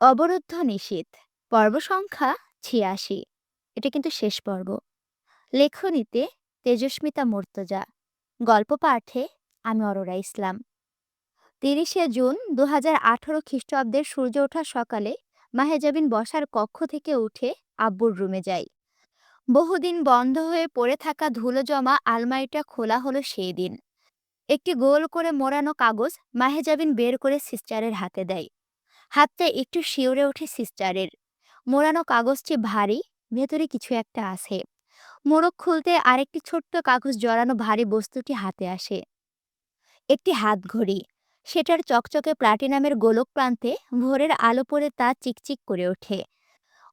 অবরুদ্ধ নিশীথ পর্ব সংখ্যা ৮৬। এটা কিন্তু শেষ পর্ব। লেখনীতে তেজস্মিতা মুর্তজা। গল্প পাঠে আমি অরোরা ইসলাম। ৩০শে জুন ২০১৮ খ্রিস্টাব্দের সূর্য ওঠার সকালে মাহেজাবিন বসার কক্ষ থেকে উঠে আব্বুর রুমে যাই। বহুদিন বন্ধ হয়ে পড়ে থাকা ধুলো জমা আলমারিটা খোলা হলো সেই দিন। একটি গোল করে মোড়ানো কাগজ মাহেজাবিন বের করে সিস্টারের হাতে দেয়। হাতটা একটু শিউরে ওঠে সিস্টারের। মোড়ানো কাগজটি ভারী, ভেতরে কিছু একটা আছে। মোড়ক খুলতে আরেকটি ছোট্ট কাগজ জড়ানো ভারী বস্তুটি হাতে আসে। একটি হাত ঘড়ি। সেটার চকচকে প্লাটিনামের গোলক প্রান্তে ভোরের আলো পড়ে তা চিকচিক করে ওঠে।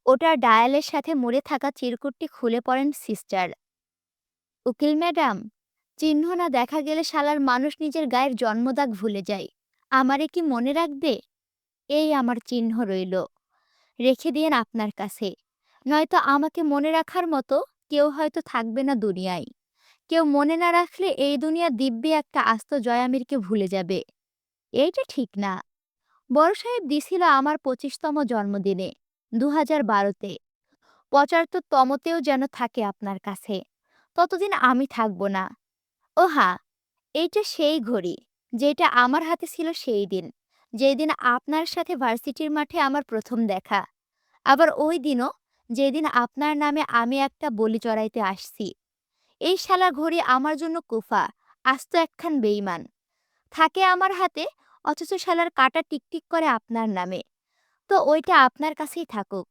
ওটার ডায়ালের সাথে মুড়ে থাকা চিরকুটটি খুলে পড়েন সিস্টার। উকিল ম্যাডাম, চিহ্ন না দেখা গেলে শালার মানুষ নিজের গায়ের জন্মদাগ ভুলে যায়। আমারে কি মনে রাখবে? এই আমার চিহ্ন রইল, রেখে দিয়েন আপনার কাছে। নয়তো আমাকে মনে রাখার মতো কেউ হয়তো থাকবে না দুনিয়ায়। কেউ মনে না রাখলে এই দুনিয়া দিব্যি একটা আস্ত জয়ামিরকে ভুলে যাবে। এইটা ঠিক না। বড় সাহেব দিছিল আমার ২৫তম জন্মদিনে, ২০১২-তে। ৭৫তমতেও যেন থাকে আপনার কাছে। ততদিন আমি থাকবো না। ও হ্যাঁ, এইটা সেই ঘড়ি যেটা আমার হাতে ছিল সেই দিন, যেই দিন আপনার সাথে ভার্সিটির মাঠে আমার প্রথম দেখা। আবার ওই দিনও যেদিন আপনার নামে আমি একটা বলি চড়াইতে আসছি। এই শালা ঘড়ি আমার জন্য কুফা, আস্ত একখান বেইমান। থাকে আমার হাতে, অথচ শালার কাটা টিকটিক করে আপনার নামে। তো ওইটা আপনার কাছেই থাকুক।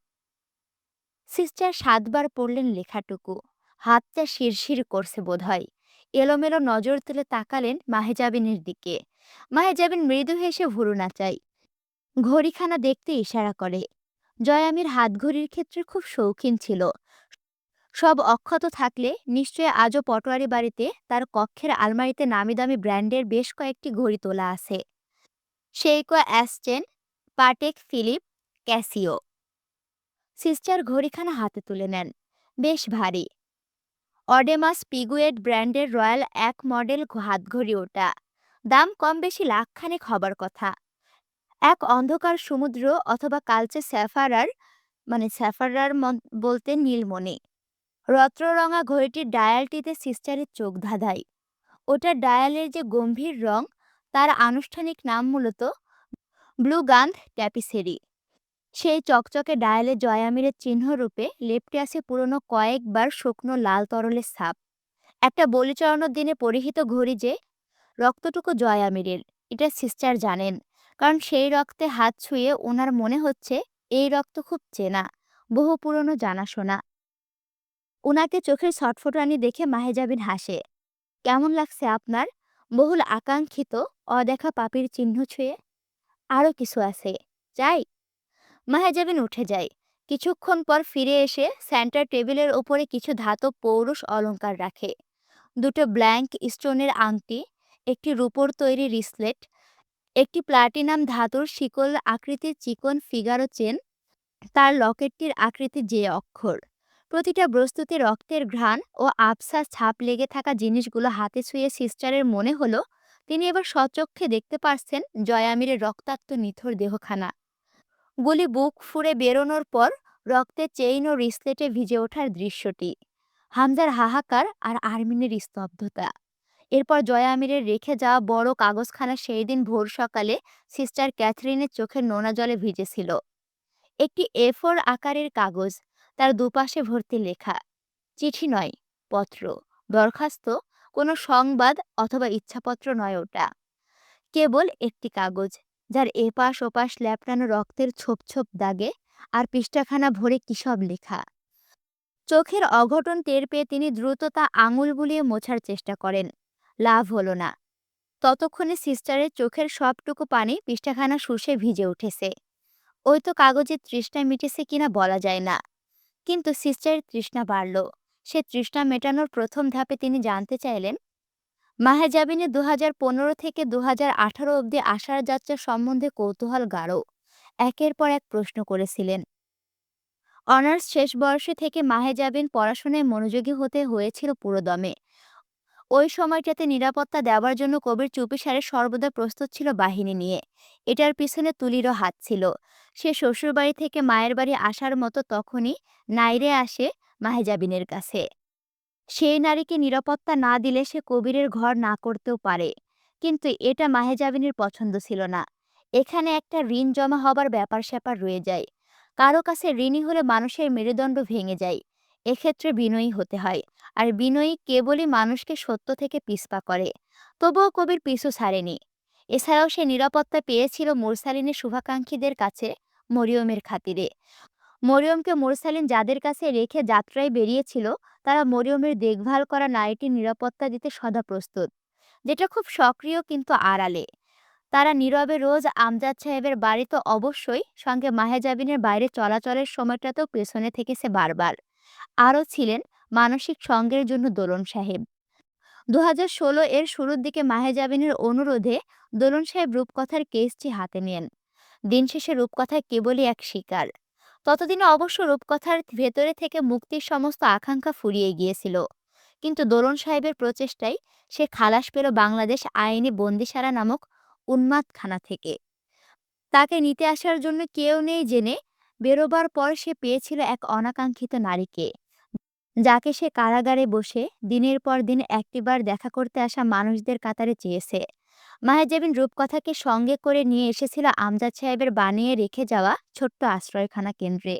সিস্টার ৭বার পড়লেন লেখাটুকু। হাতটা শিরশির করছে বোধহয়। এলোমেলো নজর তুলে তাকালেন মাহেজাবিনের দিকে। মাহেজাবিন মৃদু হেসে ভুরু নাচায়। ঘড়িখানা দেখতে ইশারা করে। জয়ামির হাতঘড়ির ক্ষেত্রে খুব শৌখিন ছিল। সব অক্ষত থাকলে নিশ্চয়ই আজও পটোয়ারি বাড়িতে তার কক্ষের আলমারিতে নামিদামি ব্র্যান্ডের বেশ কয়েকটি ঘড়ি তোলা আছে। সেইকো, অ্যাস্টেন, পাটেক ফিলিপ, ক্যাসিও। সিস্টার ঘড়িখানা হাতে তুলে নেন। বেশ ভারী। অডেমাস পিগুয়েট ব্র্যান্ডের রয়্যাল এক মডেল হাতঘড়ি ওটা। দাম কম বেশি লাখখানেক হবার কথা। এক অন্ধকার সমুদ্র অথবা কালচে স্যাফারার, মানে স্যাফারার বলতে নীলমণি। রত্নরঙা ঘড়িটির ডায়ালটিতে সিস্টারের চোখ ধাঁধায়। ওটার ডায়ালের যে গম্ভীর রং, তার আনুষ্ঠানিক নাম মূলত ব্লু গান্ধ ট্যাপিসেরি। সেই চকচকে ডায়ালে জয়ামিরের চিহ্নরূপে লেপ্টে আছে পুরনো কয়েকবার শুকনো লাল তরলের ছাপ। একটা বলি চড়ানোর দিনে পরিহিত ঘড়ি যে রক্তটুকু জয়ামিরের, এটা সিস্টার জানেন। কারণ সেই রক্তে হাত ছুঁয়ে ওনার মনে হচ্ছে এই রক্ত খুব চেনা, বহু পুরনো জানাশোনা। উনাকে চোখের ছটফটানি দেখে মাহেজাবিন হাসে। কেমন লাগছে আপনার? বহুল আকাঙ্ক্ষিত অদেখা পাপির চিহ্ন ছুঁয়ে। আরও কিছু আছে, চাই? মাহেজাবিন উঠে যায়। কিছুক্ষণ পর ফিরে এসে সেন্টার টেবিলের ওপরে কিছু ধাতব পৌরুষ অলংকার রাখে। দুটো ব্ল্যাঙ্ক স্টোনের আংটি, একটি রূপোর তৈরি রিসলেট, একটি প্লাটিনাম ধাতুর শিকল আকৃতির চিকন ফিগারো চেন। তার লকেটটির আকৃতি যে অক্ষর। প্রতিটা বস্তুতে রক্তের ঘ্রাণ ও আবছা ছাপ লেগে থাকা জিনিসগুলো হাতে ছুঁয়ে সিস্টারের মনে হলো তিনি এবার স্বচক্ষে দেখতে পারছেন জয়ামিরের রক্তাক্ত নিথর দেহখানা। গুলি বুক ফুঁড়ে বেরোনোর পর রক্তের চেইন ও রিসলেটে ভিজে ওঠার দৃশ্যটি। হামজার হাহাকার আর আরমিনের স্তব্ধতা। এরপর জয়ামিরের রেখে যাওয়া বড় কাগজখানা সেই দিন ভোর সকালে সিস্টার ক্যাথরিনের চোখের নোনা জলে ভিজেছিল। একটি A4 আকারের কাগজ, তার দুপাশে ভর্তি লেখা। চিঠি নয়, পত্র, দরখাস্ত, কোনো সংবাদ অথবা ইচ্ছাপত্র নয় ওটা। কেবল একটি কাগজ, যার এপাশ ওপাশ ল্যাপটানো রক্তের ছোপ ছোপ দাগে, আর পৃষ্ঠাখানা ভরে কী সব লেখা। চোখের অঘটন টের পেয়ে তিনি দ্রুত তা আঙুল বুলিয়ে মোছার চেষ্টা করেন। লাভ হলো না। ততক্ষণে সিস্টারের চোখের সবটুকু পানি পৃষ্ঠাখানা শুষে ভিজে উঠেছে। ওই তো কাগজের তৃষ্ণা মিটেছে কিনা বলা যায় না, কিন্তু সিস্টারের তৃষ্ণা বাড়ল। সে তৃষ্ণা মেটানোর প্রথম ধাপে তিনি জানতে চাইলেন মাহেজাবিনের ২০১৫ থেকে ২০১৮ অবধি আসার যাত্রা সম্বন্ধে কৌতূহল গাঢ়। একের পর এক প্রশ্ন করেছিলেন। অনার্স শেষ বয়সে থেকে মাহেজাবিন পড়াশোনায় মনোযোগী হতে হয়েছিল পুরোদমে। ওই সময়টাতে নিরাপত্তা দেওয়ার জন্য কবির চুপিসারে সর্বদা প্রস্তুত ছিল বাহিনী নিয়ে। এটার পিছনে তুলিরও হাত ছিল। সে শ্বশুরবাড়ি থেকে মায়ের বাড়ি আসার মতো তখনই নাইরে আসে মাহেজাবিনের কাছে। সেই নারীকে নিরাপত্তা না দিলে সে কবিরের ঘর না করতেও পারে। কিন্তু এটা মাহেজাবিনের পছন্দ ছিল না। এখানে একটা ঋণ জমা হবার ব্যাপার-স্যাপার রয়ে যায়। কারো কাছে ঋণী হলে মানুষের মেরুদণ্ড ভেঙে যায়। এক্ষেত্রে বিনয়ী হতে হয়। আর বিনয়ী কেবলই মানুষকে সত্য থেকে পিছপা করে। তবুও কবির পিছু ছাড়েনি। এছাড়াও সে নিরাপত্তা পেয়েছিল মুরসালিনের শুভাকাঙ্ক্ষীদের কাছে, মরিয়মের খাতিরে। মরিয়মকে মুরসালিন যাদের কাছে রেখে যাত্রায় বেরিয়েছিল, তারা মরিয়মের দেখভাল করা নারীটির নিরাপত্তা দিতে সদা প্রস্তুত, যেটা খুব সক্রিয় কিন্তু আড়ালে। তারা নীরবে রোজ আমজাদ সাহেবের বাড়ি তো অবশ্যই, সঙ্গে মাহেজাবিনের বাইরে চলাচলের সময়টাতেও পেছনে থেকেছে বারবার। আরও ছিলেন মানসিক সঙ্গের জন্য দোলন সাহেব। ২০১৬ এর শুরুর দিকে মাহেজাবিনের অনুরোধে দোলন সাহেব রূপকথার কেসটি হাতে নেন। দিন শেষে রূপকথা কেবলই এক শিকার। ততদিনে অবশ্য রূপকথার ভেতরে থেকে মুক্তির সমস্ত আকাঙ্ক্ষা ফুরিয়ে গিয়েছিল। কিন্তু দোলন সাহেবের প্রচেষ্টায় সে খালাস পেল বাংলাদেশ আইনি বন্দিশালা নামক উন্মাদখানা থেকে। তাকে নিতে আসার জন্য কেউ নেই জেনে বেরোবার পর সে পেয়েছিল এক অনাকাঙ্ক্ষিত নারীকে, যাকে সে কারাগারে বসে দিনের পর দিন একটিবার দেখা করতে আসা মানুষদের কাতারে চেয়েছে। মাহেজাবিন রূপকথাকে সঙ্গে করে নিয়ে এসেছিল আমজাদ সাহেবের বানিয়ে রেখে যাওয়া ছোট্ট আশ্রয়খানা কেন্দ্রে।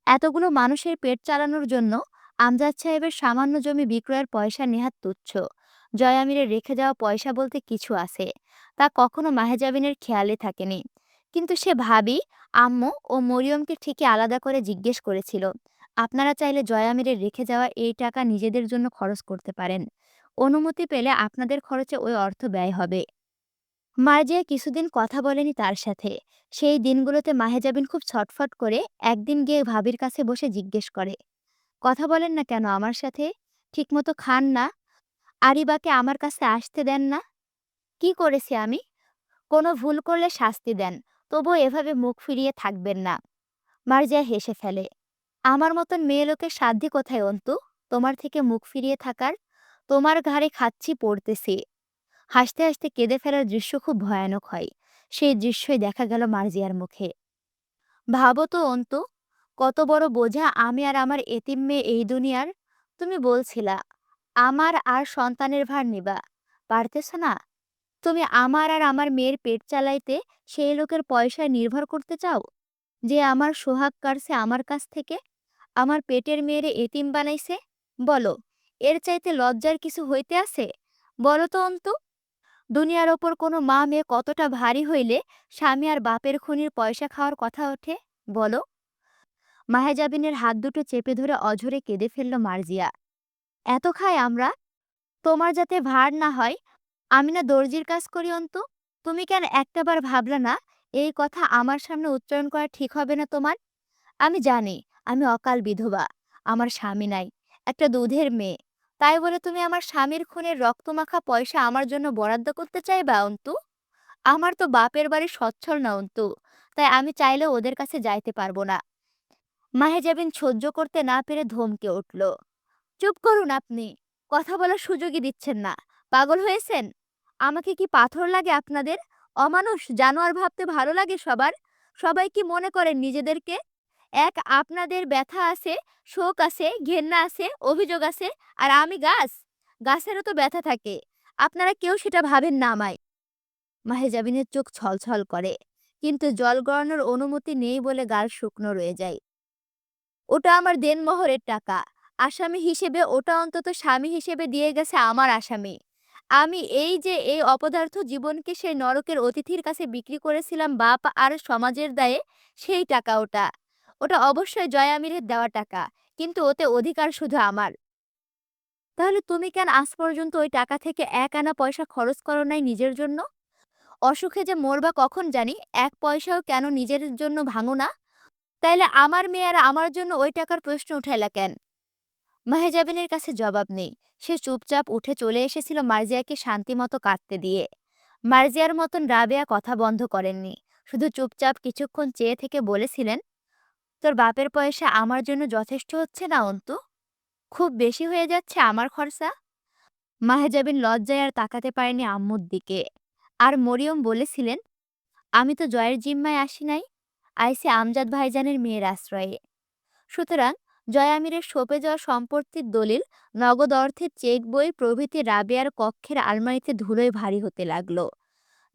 এতগুলো মানুষের পেট চালানোর জন্য আমজাদ সাহেবের সামান্য জমি বিক্রয়ের পয়সা নেহাত তুচ্ছ। জয়ামিরের রেখে যাওয়া পয়সা বলতে কিছু আছে, তা কখনো মাহেজাবিনের খেয়ালে থাকেনি। কিন্তু সে ভাবি, আম্মু ও মরিয়মকে ঠিকই আলাদা করে জিজ্ঞেস করেছিল, আপনারা চাইলে জয়ামিরের রেখে যাওয়া এই টাকা নিজেদের জন্য খরচ করতে পারেন। অনুমতি পেলে আপনাদের খরচে ওই অর্থ ব্যয় হবে। মার্জিয়া কিছুদিন কথা বলেনি তার সাথে। সেই দিনগুলোতে মাহেজাবিন খুব ছটফট করে একদিন গিয়ে ভাবির কাছে বসে জিজ্ঞেস করে, কথা বলেন না কেন আমার সাথে? ঠিকমতো খান না? আরিবাকে আমার কাছে আসতে দেন না? কি করেছি আমি? কোনো ভুল করলে শাস্তি দেন, তবুও এভাবে মুখ ফিরিয়ে থাকবেন না। মার্জিয়া হেসে ফেলে, আমার মতন মেয়ে লোকের সাধ্যি কোথায় অন্তু, তোমার থেকে মুখ ফিরিয়ে থাকার? তোমার ঘাড়ে খাচ্ছি পড়তেছি। হাসতে হাসতে কেঁদে ফেলার দৃশ্য খুব ভয়ানক হয়। সেই দৃশ্যই দেখা গেল মার্জিয়ার মুখে। ভাবো তো অন্তু, কত বড় বোঝা আমি আর আমার এতিম মেয়ে এই দুনিয়ার। তুমি বলছিলা আমার আর সন্তানের ভার নিবা, পারতেছ না। তুমি আমার আর আমার মেয়ের পেট চালাইতে সেই লোকের পয়সায় নির্ভর করতে চাও, যে আমার সোহাগ কাড়ছে আমার কাছ থেকে, আমার পেটের মেয়েরে এতিম বানাইছে। বলো, এর চাইতে লজ্জার কিছু হইতে আছে? বলো তো অন্তু, দুনিয়ার ওপর কোনো মা মেয়ে কতটা ভারী হইলে স্বামী আর বাপের খুনির পয়সা খাওয়ার কথা ওঠে, বলো। মাহেজাবিনের হাত দুটো চেপে ধরে অঝরে কেঁদে ফেলল মার্জিয়া। এত খাই আমরা, তোমার যাতে ভার না হয়। আমি না দর্জির কাজ করি অন্তু, তুমি কেন একটাবার ভাবলা না এই কথা আমার সামনে উচ্চারণ করা ঠিক হবে না তোমার? আমি জানি আমি অকাল বিধবা, আমার স্বামী নাই, একটা দুধের মেয়ে। তাই বলে তুমি আমার স্বামীর খুনের রক্তমাখা পয়সা আমার জন্য বরাদ্দ করতে চাইবা অন্তু? আমার তো বাপের বাড়ি সচ্ছল না অন্তু, তাই আমি চাইলেও ওদের কাছে যাইতে পারবো না। মাহেজাবিন সহ্য করতে না পেরে ধমকে উঠল, চুপ করুন আপনি, কথা বলার সুযোগই দিচ্ছেন না। পাগল হয়েছেন? আমাকে কি পাথর লাগে আপনাদের? অমানুষ জানোয়ার ভাবতে ভালো লাগে সবার? সবাই কি মনে করেন নিজেদেরকে? এক আপনাদের ব্যথা আছে, শোক আছে, ঘেন্না আছে, অভিযোগ আছে, আর আমি গাছ। গাছেরও তো ব্যথা থাকে, আপনারা কেউ সেটা ভাবেন না আমায়। মাহেজাবিনের চোখ ছলছল করে, কিন্তু জল গড়ানোর অনুমতি নেই বলে গাল শুকনো রয়ে যায়। ওটা আমার দেনমোহরের টাকা। আসামি হিসেবে ওটা অন্তত স্বামী হিসেবে দিয়ে গেছে আমার আসামি। আমি এই যে এই অপদার্থ জীবনকে সেই নরকের অতিথির কাছে বিক্রি করেছিলাম বাপ আর সমাজের দায়ে, সেই টাকা ওটা। ওটা অবশ্যই জয়ামিরের দেওয়া টাকা, কিন্তু ওতে অধিকার শুধু আমার। তাহলে তুমি কেন আজ পর্যন্ত ওই টাকা থেকে এক আনা পয়সা খরচ করো নাই নিজের জন্য? অসুখে যে মরবা কখন জানি, এক পয়সাও কেন নিজের জন্য ভাঙো না? তাইলে আমার মেয়ে আর আমার জন্য ওই টাকার প্রশ্ন উঠাইলা কেন? মাহেজাবিনের কাছে জবাব নেই। সে চুপচাপ উঠে চলে এসেছিল মার্জিয়াকে শান্তিমতো কাঁদতে দিয়ে। মার্জিয়ার মতন রাবেয়া কথা বন্ধ করেননি, শুধু চুপচাপ কিছুক্ষণ চেয়ে থেকে বলেছিলেন, তোর বাপের পয়সা আমার জন্য যথেষ্ট হচ্ছে না অন্তু? খুব বেশি হয়ে যাচ্ছে আমার খরচা। মাহেজাবিন লজ্জায় আর তাকাতে পারেনি আম্মুর দিকে। আর মরিয়ম বলেছিলেন, আমি তো জয়ের জিম্মায় আসি নাই, আইসি আমজাদ ভাইজানের মেয়ের আশ্রয়ে। সুতরাং জয় আমিরের সঁপে যাওয়া সম্পত্তির দলিল, নগদ অর্থের চেক বই প্রভৃতি রাবেয়ার কক্ষের আলমারিতে ধুলোয় ভারী হতে লাগলো।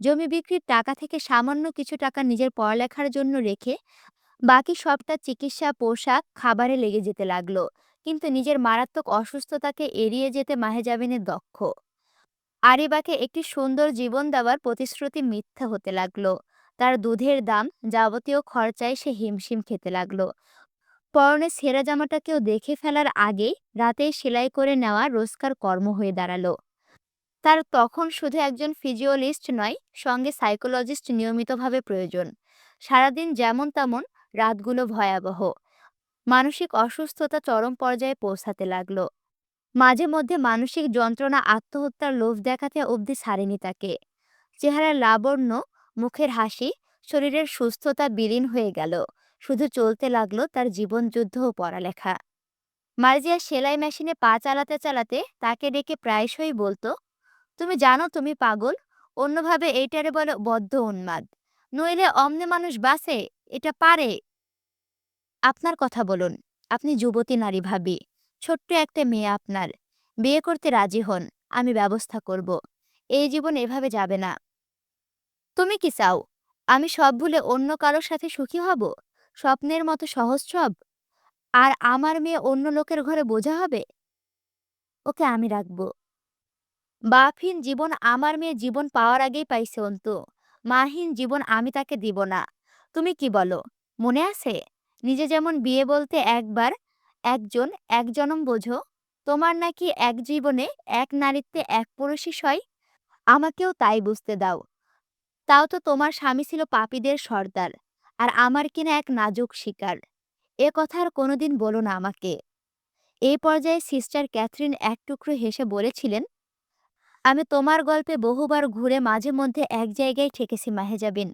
জমি বিক্রির টাকা থেকে সামান্য কিছু টাকা নিজের পড়ালেখার জন্য রেখে বাকি সবটা চিকিৎসা, পোশাক, খাবারে লেগে যেতে লাগলো। কিন্তু নিজের মারাত্মক অসুস্থতাকে এড়িয়ে যেতে মাহেজাবিনের দক্ষ। আরিবাকে একটি সুন্দর জীবন দেওয়ার প্রতিশ্রুতি মিথ্যা হতে লাগলো। তার দুধের দাম, যাবতীয় খরচায় সে হিমশিম খেতে লাগলো। পরনে ছেঁড়া জামাটাকেও দেখে ফেলার আগেই রাতেই সেলাই করে নেওয়া রোজকার কর্ম হয়ে দাঁড়ালো। তার তখন শুধু একজন ফিজিওলজিস্ট নয়, সঙ্গে সাইকোলজিস্ট নিয়মিতভাবে প্রয়োজন। সারাদিন যেমন তেমন, রাতগুলো ভয়াবহ। মানসিক অসুস্থতা চরম পর্যায়ে পৌঁছাতে লাগলো। মাঝে মধ্যে মানসিক যন্ত্রণা আত্মহত্যার লোভ দেখাতে অবধি ছাড়েনি তাকে। চেহারার লাবণ্য, মুখের হাসি, শরীরের সুস্থতা বিলীন হয়ে গেল। শুধু চলতে লাগলো তার জীবনযুদ্ধ ও পড়ালেখা। মার্জিয়া সেলাই মেশিনে পা চালাতে চালাতে তাকে ডেকে প্রায়শই বলতো, তুমি জানো তুমি পাগল, অন্যভাবে এইটারে বলে বদ্ধ উন্মাদ। নইলে অমনে মানুষ বাঁচে, এটা পারে। আপনার কথা বলুন, আপনি যুবতী নারী ভাবি, ছোট্ট একটা মেয়ে আপনার। বিয়ে করতে রাজি হন, আমি ব্যবস্থা করব। এই জীবন এভাবে যাবে না। তুমি কি চাও আমি সব ভুলে অন্য কারোর সাথে সুখী হব? স্বপ্নের মতো সহজ সব? আর আমার মেয়ে অন্য লোকের ঘরে বোঝা হবে? ওকে আমি রাখবো। বাপহীন জীবন আমার মেয়ে জীবন পাওয়ার আগেই পাইছে অন্তু। মাহীন জীবন আমি তাকে দিব না। তুমি কি বলো? মনে আছে? নিজে যেমন বিয়ে বলতে একবার, একজন, এক জনম বোঝো, তোমার নাকি এক জীবনে এক নারীত্বে এক পুরুষই সয়। আমাকেও তাই বুঝতে দাও। তাও তো তোমার স্বামী ছিল পাপীদের সর্দার, আর আমার কিনা এক নাজুক শিকার। এ কথা আর কোনোদিন বলো না আমাকে। এই পর্যায়ে সিস্টার ক্যাথরিন এক টুকরো হেসে বলেছিলেন, আমি তোমার গল্পে বহুবার ঘুরে মাঝে মধ্যে এক জায়গায় ঠেকেছি মাহেজাবিন।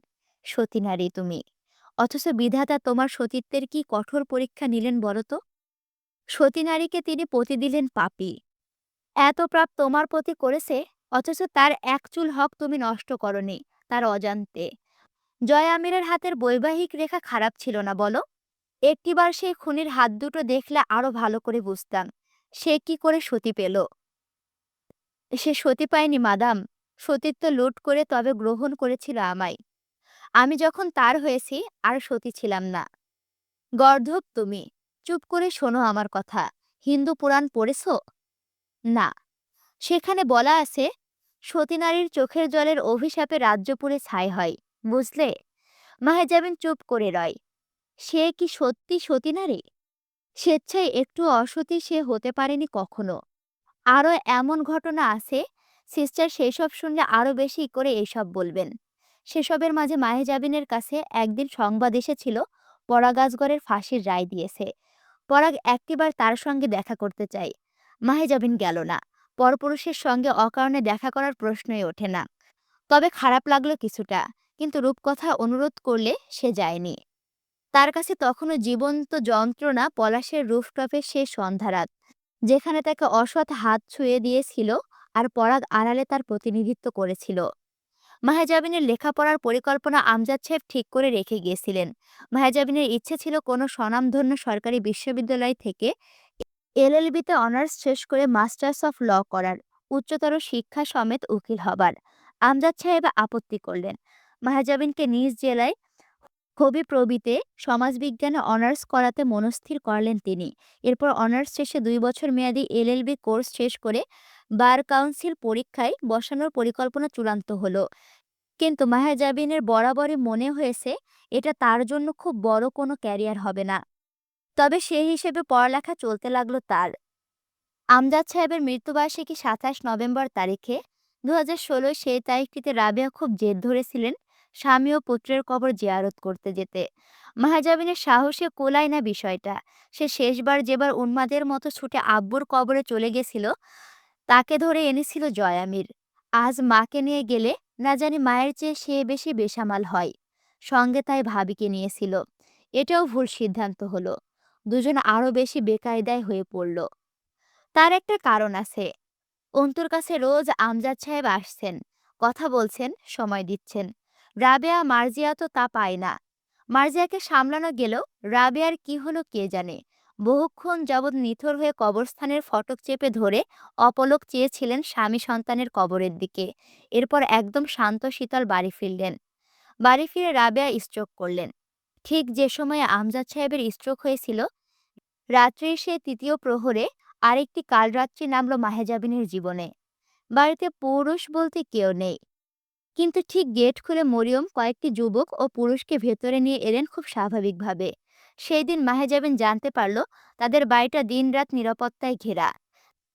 সতী নারী তুমি, অথচ বিধাতা তোমার সতীত্বের কি কঠোর পরীক্ষা নিলেন বলো তো। সতী নারীকে তিনি পতি দিলেন পাপী। এত পাপ তোমার প্রতি করেছে, অথচ তার এক চুল হক তুমি নষ্ট করনি, তার অজান্তে। জয় আমিরের হাতের বৈবাহিক রেখা খারাপ ছিল না বলো। একটিবার সেই খুনির হাত দুটো দেখলে আরো ভালো করে বুঝতাম সে কি করে সতী পেল। সে সতী পায়নি মাদাম, সতীত্ব লুট করে তবে গ্রহণ করেছিল আমায়। আমি যখন তার হয়েছি আর সতী ছিলাম না। গর্ধব তুমি, চুপ করে শোনো আমার কথা। হিন্দু পুরাণ পড়েছ? না। সেখানে বলা আছে, সতী নারীর চোখের জলের অভিশাপে রাজ্য পুড়ে ছাই হয়, বুঝলে? মাহেজাবিন চুপ করে রয়। সে কি সত্যি সতী নারী? স্বেচ্ছায় একটু অসতী সে হতে পারেনি কখনো। আরও এমন ঘটনা আছে, সিস্টার সেসব শুনলে আরও বেশি করে এইসব বলবেন। সেসবের মাঝে মাহেজাবিনের কাছে একদিন সংবাদ এসেছিল, পরাগ আজগরের ফাঁসির রায় দিয়েছে। পরাগ একটিবার তার সঙ্গে দেখা করতে চাই। মাহেজাবিন গেল না। পরপুরুষের সঙ্গে অকারণে দেখা করার প্রশ্নই ওঠে না। তবে খারাপ লাগলো কিছুটা, কিন্তু রূপকথা অনুরোধ করলে সে যায়নি। তার কাছে তখনও জীবন্ত যন্ত্রণা পলাশের রুফটপের শেষ সন্ধ্যারাত, যেখানে তাকে অসৎ হাত ছুঁয়ে দিয়েছিল আর পরাগ আড়ালে তার প্রতিনিধিত্ব করেছিল। মাহেজাবিনের লেখাপড়ার পরিকল্পনা আমজাদ সাহেব ঠিক করে রেখে গিয়েছিলেন। মাহেজাবিনের ইচ্ছে ছিল কোনো স্বনামধন্য সরকারি বিশ্ববিদ্যালয় থেকে এলএলবিতে অনার্স শেষ করে মাস্টার্স অফ ল করার, উচ্চতর শিক্ষা সমেত উকিল হবার। আমজাদ সাহেব আপত্তি করলেন। মাহেজাবিনকে নিজ জেলায় কবিপ্রবিতে সমাজবিজ্ঞানে অনার্স করাতে মনস্থির করলেন তিনি। এরপর অনার্স শেষে ২ বছর মেয়াদী এলএলবি কোর্স শেষ করে বার কাউন্সিল পরীক্ষায় বসানোর পরিকল্পনা চূড়ান্ত হলো। কিন্তু মাহেজাবিনের বরাবরই মনে হয়েছে এটা তার জন্য খুব বড় কোনো ক্যারিয়ার হবে না। তবে সেই হিসেবে পড়ালেখা চলতে লাগলো তার। আমজাদ সাহেবের মৃত্যুবার্ষিকী ২৭ নভেম্বর তারিখে ২০১৬ সেই তারিখটিতে রাবেয়া খুব জেদ ধরেছিলেন স্বামী ও পুত্রের কবর জিয়ারত করতে যেতে। মাহাজাবিনের সাহসে কোলায় না বিষয়টা। সে শেষবার যেবার উন্মাদের মতো ছুটে আব্বুর কবরে চলে গেছিল, তাকে ধরে এনেছিল জয়ামির। আজ মাকে নিয়ে গেলে না জানি মায়ের চেয়ে সে বেশি বেসামাল হয়। সঙ্গে তাই ভাবিকে নিয়েছিল। এটাও ভুল সিদ্ধান্ত হলো। দুজন আরো বেশি বেকায়দায় হয়ে পড়ল। তার একটা কারণ আছে। অন্তুর কাছে রোজ আমজাদ সাহেব আসছেন, কথা বলছেন, সময় দিচ্ছেন। রাবেয়া মার্জিয়া তো তা পায় না। মার্জিয়াকে সামলানো গেলেও রাবেয়ার কি হলো কে জানে। বহুক্ষণ যাবৎ নিথর হয়ে কবরস্থানের ফটক চেপে ধরে অপলক চেয়েছিলেন স্বামী সন্তানের কবরের দিকে। এরপর একদম শান্ত শীতল বাড়ি ফিরলেন। বাড়ি ফিরে রাবেয়া স্ট্রোক করলেন। ঠিক যে সময়ে আমজাদ সাহেবের স্ট্রোক হয়েছিল, রাত্রির সেই তৃতীয় প্রহরে আরেকটি কালরাত্রি নামল মাহেজাবিনের জীবনে। বাড়িতে পুরুষ বলতে কেউ নেই, কিন্তু ঠিক গেট খুলে মরিয়ম কয়েকটি যুবক ও পুরুষকে ভেতরে নিয়ে এলেন খুব স্বাভাবিকভাবে। সেই দিন মাহেজাবিন জানতে পারল তাদের বাড়িটা দিনরাত নিরাপত্তায় ঘেরা,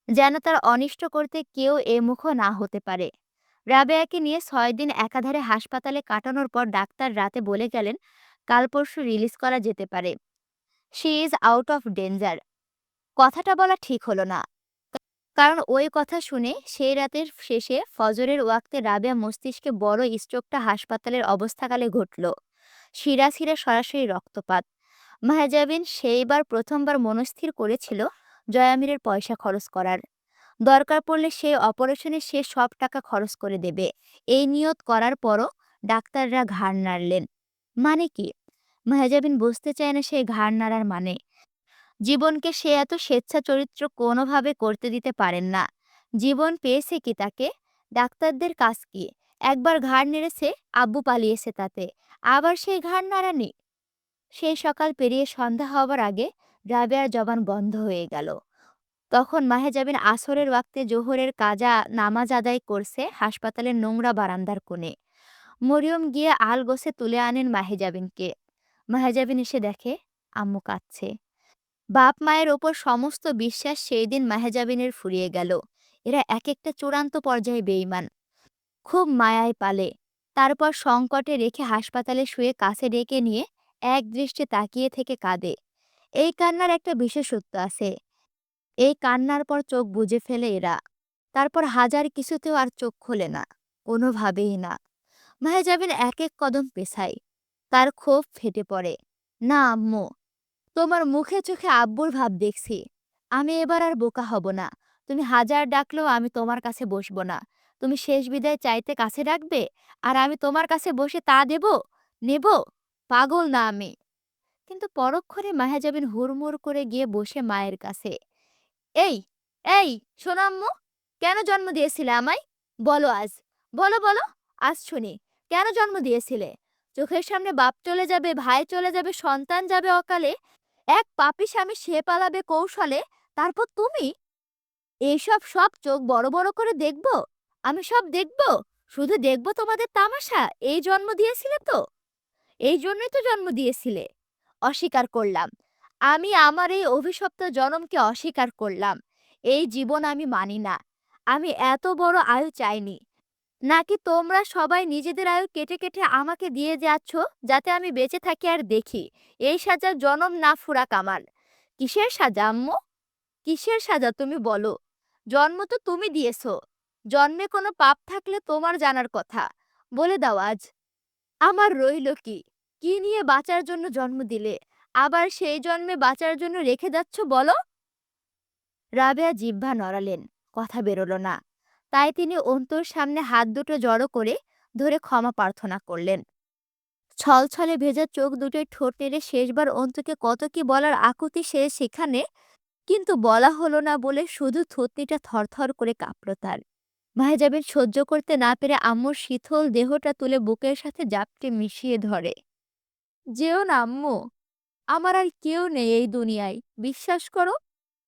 যেন তার অনিষ্ট করতে কেউ এ মুখও না হতে পারে। রাবেয়াকে নিয়ে 6 দিন একাধারে হাসপাতালে কাটানোর পর ডাক্তার রাতে বলে গেলেন কাল পরশু রিলিজ করা যেতে পারে। She is out of danger. কথাটা বলা ঠিক হলো না, কারণ ওই কথা শুনে সেই রাতের শেষে ফজরের ওয়াক্তে রাবেয়া মস্তিষ্কে বড় স্ট্রোকটা হাসপাতালের অবস্থাকালে ঘটল। শিরা সরাসরি রক্তপাত। মাহজাবিন সেইবার প্রথমবার মনস্থির করেছিল জয়ামিরের পয়সা খরচ করার। দরকার পড়লে সেই অপারেশনে সে সব টাকা খরচ করে দেবে। এই নিয়ত করার পরও ডাক্তাররা ঘাড় নাড়লেন। মানে কি? মাহজাবিন বুঝতে চায় না সেই ঘাড় নাড়ার মানে। জীবনকে সে এত স্বেচ্ছাচরিত্র কোনোভাবে করতে দিতে পারেন না। জীবন পেয়েছে কি তাকে? ডাক্তারদের কাজ কি? একবার ঘাড় নেড়েছে, আব্বু পালিয়েছে তাতে। আবার সেই ঘাড় নাড়ানি। সেই সকাল পেরিয়ে সন্ধ্যা হবার আগে রাবেয়ার জবান বন্ধ হয়ে গেল। তখন মাহেজাবিন আসরের ওয়াক্তে জোহরের কাজা নামাজ আদায় করছে হাসপাতালের নোংরা বারান্দার কোণে। মরিয়ম গিয়ে আলগোছে তুলে আনেন মাহেজাবিনকে। মাহেজাবিন এসে দেখে আম্মু কাঁদছে। বাপ মায়ের ওপর সমস্ত বিশ্বাস সেই দিন মাহেজাবিনের ফুরিয়ে গেল। এরা এক একটা চূড়ান্ত পর্যায়ে বেঈমান। খুব মায়ায় পালে, তারপর সংকটে রেখে হাসপাতালে শুয়ে কাছে ডেকে নিয়ে এক দৃষ্টে তাকিয়ে থেকে কাঁদে। এই কান্নার একটা বিশেষত্ব আছে। এই কান্নার পর চোখ বুজে ফেলে এরা। তারপর হাজার কিছুতেও আর চোখ খোলে না, কোনোভাবেই না। মাহেজাবিন এক এক কদম পেছায়। তার ক্ষোভ ফেটে পড়ে। না আম্মু, তোমার মুখে চোখে আব্বুর ভাব দেখছি। আমি এবার আর বোকা হব না। তুমি হাজার ডাকলেও আমি তোমার কাছে বসব না। তুমি শেষ বিদায় চাইতে কাছে রাখবে, আর আমি তোমার কাছে বসে তা দেব, নেব? পাগল না আমি। কিন্তু পরক্ষণে মাহেজাবিন হুড়মুড় করে গিয়ে বসে মায়ের কাছে। এই, এই, শোনো আম্মু, কেন জন্ম দিয়েছিলে আমায়? বলো আজ, বলো বলো, আজ শুনি, কেন জন্ম দিয়েছিলে? চোখের সামনে বাপ চলে যাবে, ভাই চলে যাবে, সন্তান যাবে অকালে, এক পাপী স্বামী সে পালাবে কৌশলে, তারপর তুমি? এইসব সব চোখ বড় বড় করে দেখব? আমি সব দেখব? শুধু দেখব তোমাদের তামাশা? এই জন্ম দিয়েছিলে তো? এই জন্যই তো জন্ম দিয়েছিলে। অস্বীকার করলাম। আমি আমার এই অভিশপ্ত জনমকে অস্বীকার করলাম। এই জীবন আমি মানি না। আমি এত বড় আয়ু চাইনি। নাকি তোমরা সবাই নিজেদের আয়ু কেটে কেটে আমাকে দিয়ে যাচ্ছ, যাতে আমি বেঁচে থাকি আর দেখি এই সাজার জনম না ফুরাক আমার। কিসের সাজা আম্মু? কিসের সাজা তুমি বলো? জন্ম তো তুমি দিয়েছো। জন্মে কোনো পাপ থাকলে তোমার জানার কথা। বলে দাও আজ। আমার রইল কি? কি নিয়ে বাঁচার জন্য জন্ম দিলে? আবার সেই জন্মে বাঁচার জন্য রেখে যাচ্ছ বলো? রাবেয়া জিহ্বা নড়ালেন, কথা বেরোলো না। তাই তিনি অন্তুর সামনে হাত দুটো জড়ো করে ধরে ক্ষমা প্রার্থনা করলেন। ছলছলে ভেজা চোখ দুটোয় ঠোঁট নেড়ে শেষবার অন্তুকে কত কি বলার আকুতি সে সেখানে, কিন্তু বলা হলো না বলে শুধু থুতনিটা থরথর করে কাঁপল তার। মাহেজাবিন সহ্য করতে না পেরে আম্মুর শীতল দেহটা তুলে বুকের সাথে জাপটে মিশিয়ে ধরে। যেও না আম্মু, আমার আর কেউ নেই এই দুনিয়ায়, বিশ্বাস করো।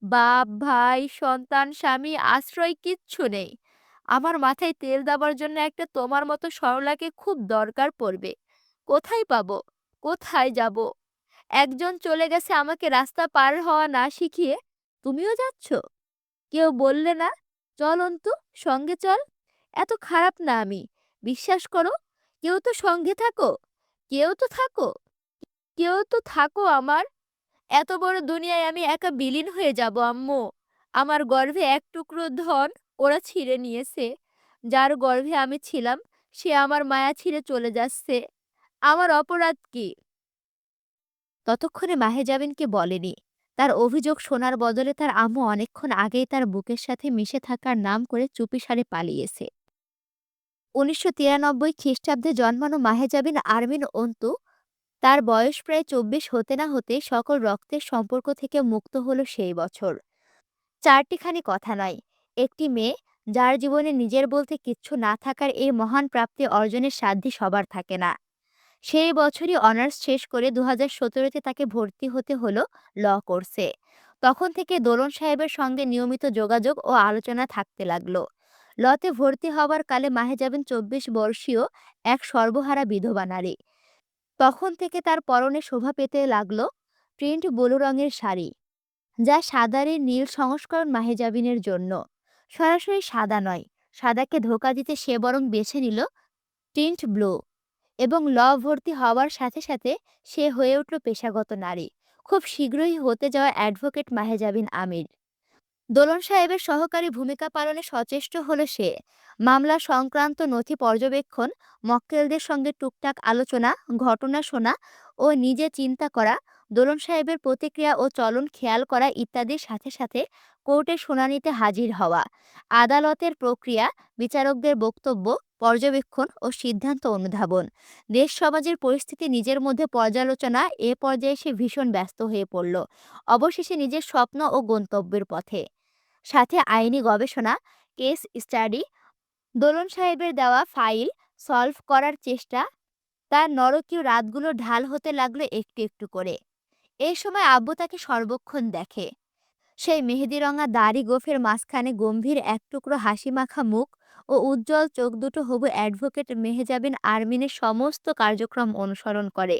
বাপ, ভাই, সন্তান, স্বামী, আশ্রয় কিচ্ছু নেই। আমার মাথায় তেল দেবার জন্য একটা তোমার মতো সরলাকে খুব দরকার পড়বে। কোথায় পাবো? কোথায় যাব? একজন চলে গেছে আমাকে রাস্তা পার হওয়া না শিখিয়ে। তুমিও যাচ্ছ? কেউ বললে না, চল অন্তু, সঙ্গে চল। এত খারাপ না আমি, বিশ্বাস করো। কেউ তো সঙ্গে থাকো, কেউ তো থাকো, কেউ তো থাকো আমার। এত বড় দুনিয়ায় আমি একা বিলীন হয়ে যাব আম্মু। আমার গর্ভে এক টুকরো ধন ওরা ছিঁড়ে নিয়েছে। যার গর্ভে আমি ছিলাম সে আমার মায়া ছিঁড়ে চলে যাচ্ছে। আমার অপরাধ কি? ততক্ষণে মাহেজাবিনকে বলেনি। তার অভিযোগ শোনার বদলে তার আম্মু অনেকক্ষণ আগেই তার বুকের সাথে মিশে থাকার নাম করে চুপিসারে পালিয়েছে। ১৯৯৩ খ্রিস্টাব্দে জন্মানো মাহেজাবিন আরমিন অন্তু তার বয়স প্রায় ২৪ হতে না হতে সকল রক্তের সম্পর্ক থেকে মুক্ত হলো সেই বছর। চারটিখানি কথা নয়, একটি মেয়ে যার জীবনে নিজের বলতে কিচ্ছু না থাকার এই মহান প্রাপ্তি অর্জনের সাধ্যি সবার থাকে না। সেই বছরই অনার্স শেষ করে ২০১৭-তে তাকে ভর্তি হতে হলো ল কোর্সে। তখন থেকে দোলন সাহেবের সঙ্গে নিয়মিত যোগাযোগ ও আলোচনা থাকতে লাগলো। লতে ভর্তি হওয়ার কালে মাহেজাবিন ২৪ বর্ষীয় এক সর্বহারা বিধবা নারী। তখন থেকে তার পরনে শোভা পেতে লাগলো প্রিন্ট ব্লু রঙের শাড়ি, যা সাদারে নীল সংস্করণ মাহেজাবিনের জন্য। সরাসরি সাদা নয়, সাদাকে ধোঁকা দিতে সে বরং বেছে নিল টিন্ট ব্লু। এবং ল ভর্তি হওয়ার সাথে সাথে সে হয়ে উঠল পেশাগত নারী। খুব শীঘ্রই হতে যাওয়া অ্যাডভোকেট মাহেজাবিন আমির। দোলন সাহেবের সহকারী ভূমিকা পালনে সচেষ্ট হলো সে। মামলা সংক্রান্ত নথি পর্যবেক্ষণ, মক্কেলদের সঙ্গে টুকটাক আলোচনা, ঘটনা শোনা ও নিজে চিন্তা করা, দোলন সাহেবের প্রতিক্রিয়া ও চলন খেয়াল করা ইত্যাদির সাথে সাথে কোর্টে শুনানিতে হাজির হওয়া, আদালতের প্রক্রিয়া, বিচারকদের বক্তব্য, পর্যবেক্ষণ ও সিদ্ধান্ত অনুধাবন, দেশ সমাজের পরিস্থিতি নিজের মধ্যে পর্যালোচনা, এ পর্যায়ে সে ভীষণ ব্যস্ত হয়ে পড়ল। অবশেষে নিজের স্বপ্ন ও গন্তব্যের পথে। সাথে আইনি গবেষণা, কেস স্টাডি, দোলন সাহেবের দেওয়া ফাইল সলভ করার চেষ্টা, তার নরকীয় রাতগুলো ঢাল হতে লাগলো একটু একটু করে। এই সময় আব্বু তাকে সর্বক্ষণ দেখে। সেই মেহেদিরঙা দাড়ি গোঁফের মাঝখানে গম্ভীর এক টুকরো হাসিমাখা মুখ ও উজ্জ্বল চোখ দুটো হবু অ্যাডভোকেট মেহজাবিন আরমিনের সমস্ত কার্যক্রম অনুসরণ করে।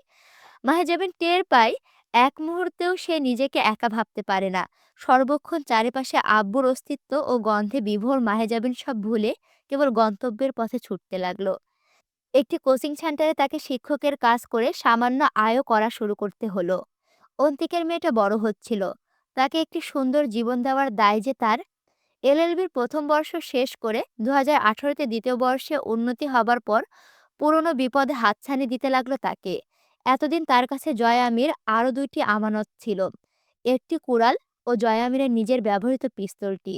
মাহেজাবিন টের পায় এক মুহূর্তেও সে নিজেকে একা ভাবতে পারে না। সর্বক্ষণ চারিপাশে আব্বুর অস্তিত্ব ও গন্ধে বিভোর মাহেজাবিন সব ভুলে কেবল গন্তব্যের পথে ছুটতে লাগলো। একটি কোচিং সেন্টারে তাকে শিক্ষকের কাজ করে সামান্য আয়ও করা শুরু করতে হলো। অন্তিকের মেয়েটা বড় হচ্ছিল। তাকে একটি সুন্দর জীবন দেওয়ার দায় যে তার। এলএলবির প্রথম বর্ষ শেষ করে ২০১৮-তে দ্বিতীয় বর্ষে উন্নতি হবার পর পুরনো বিপদে হাতছানি দিতে লাগলো তাকে। এতদিন তার কাছে জয় আমির আরও ২টি আমানত ছিল। একটি কুড়াল ও জয় আমিরের নিজের ব্যবহৃত পিস্তলটি,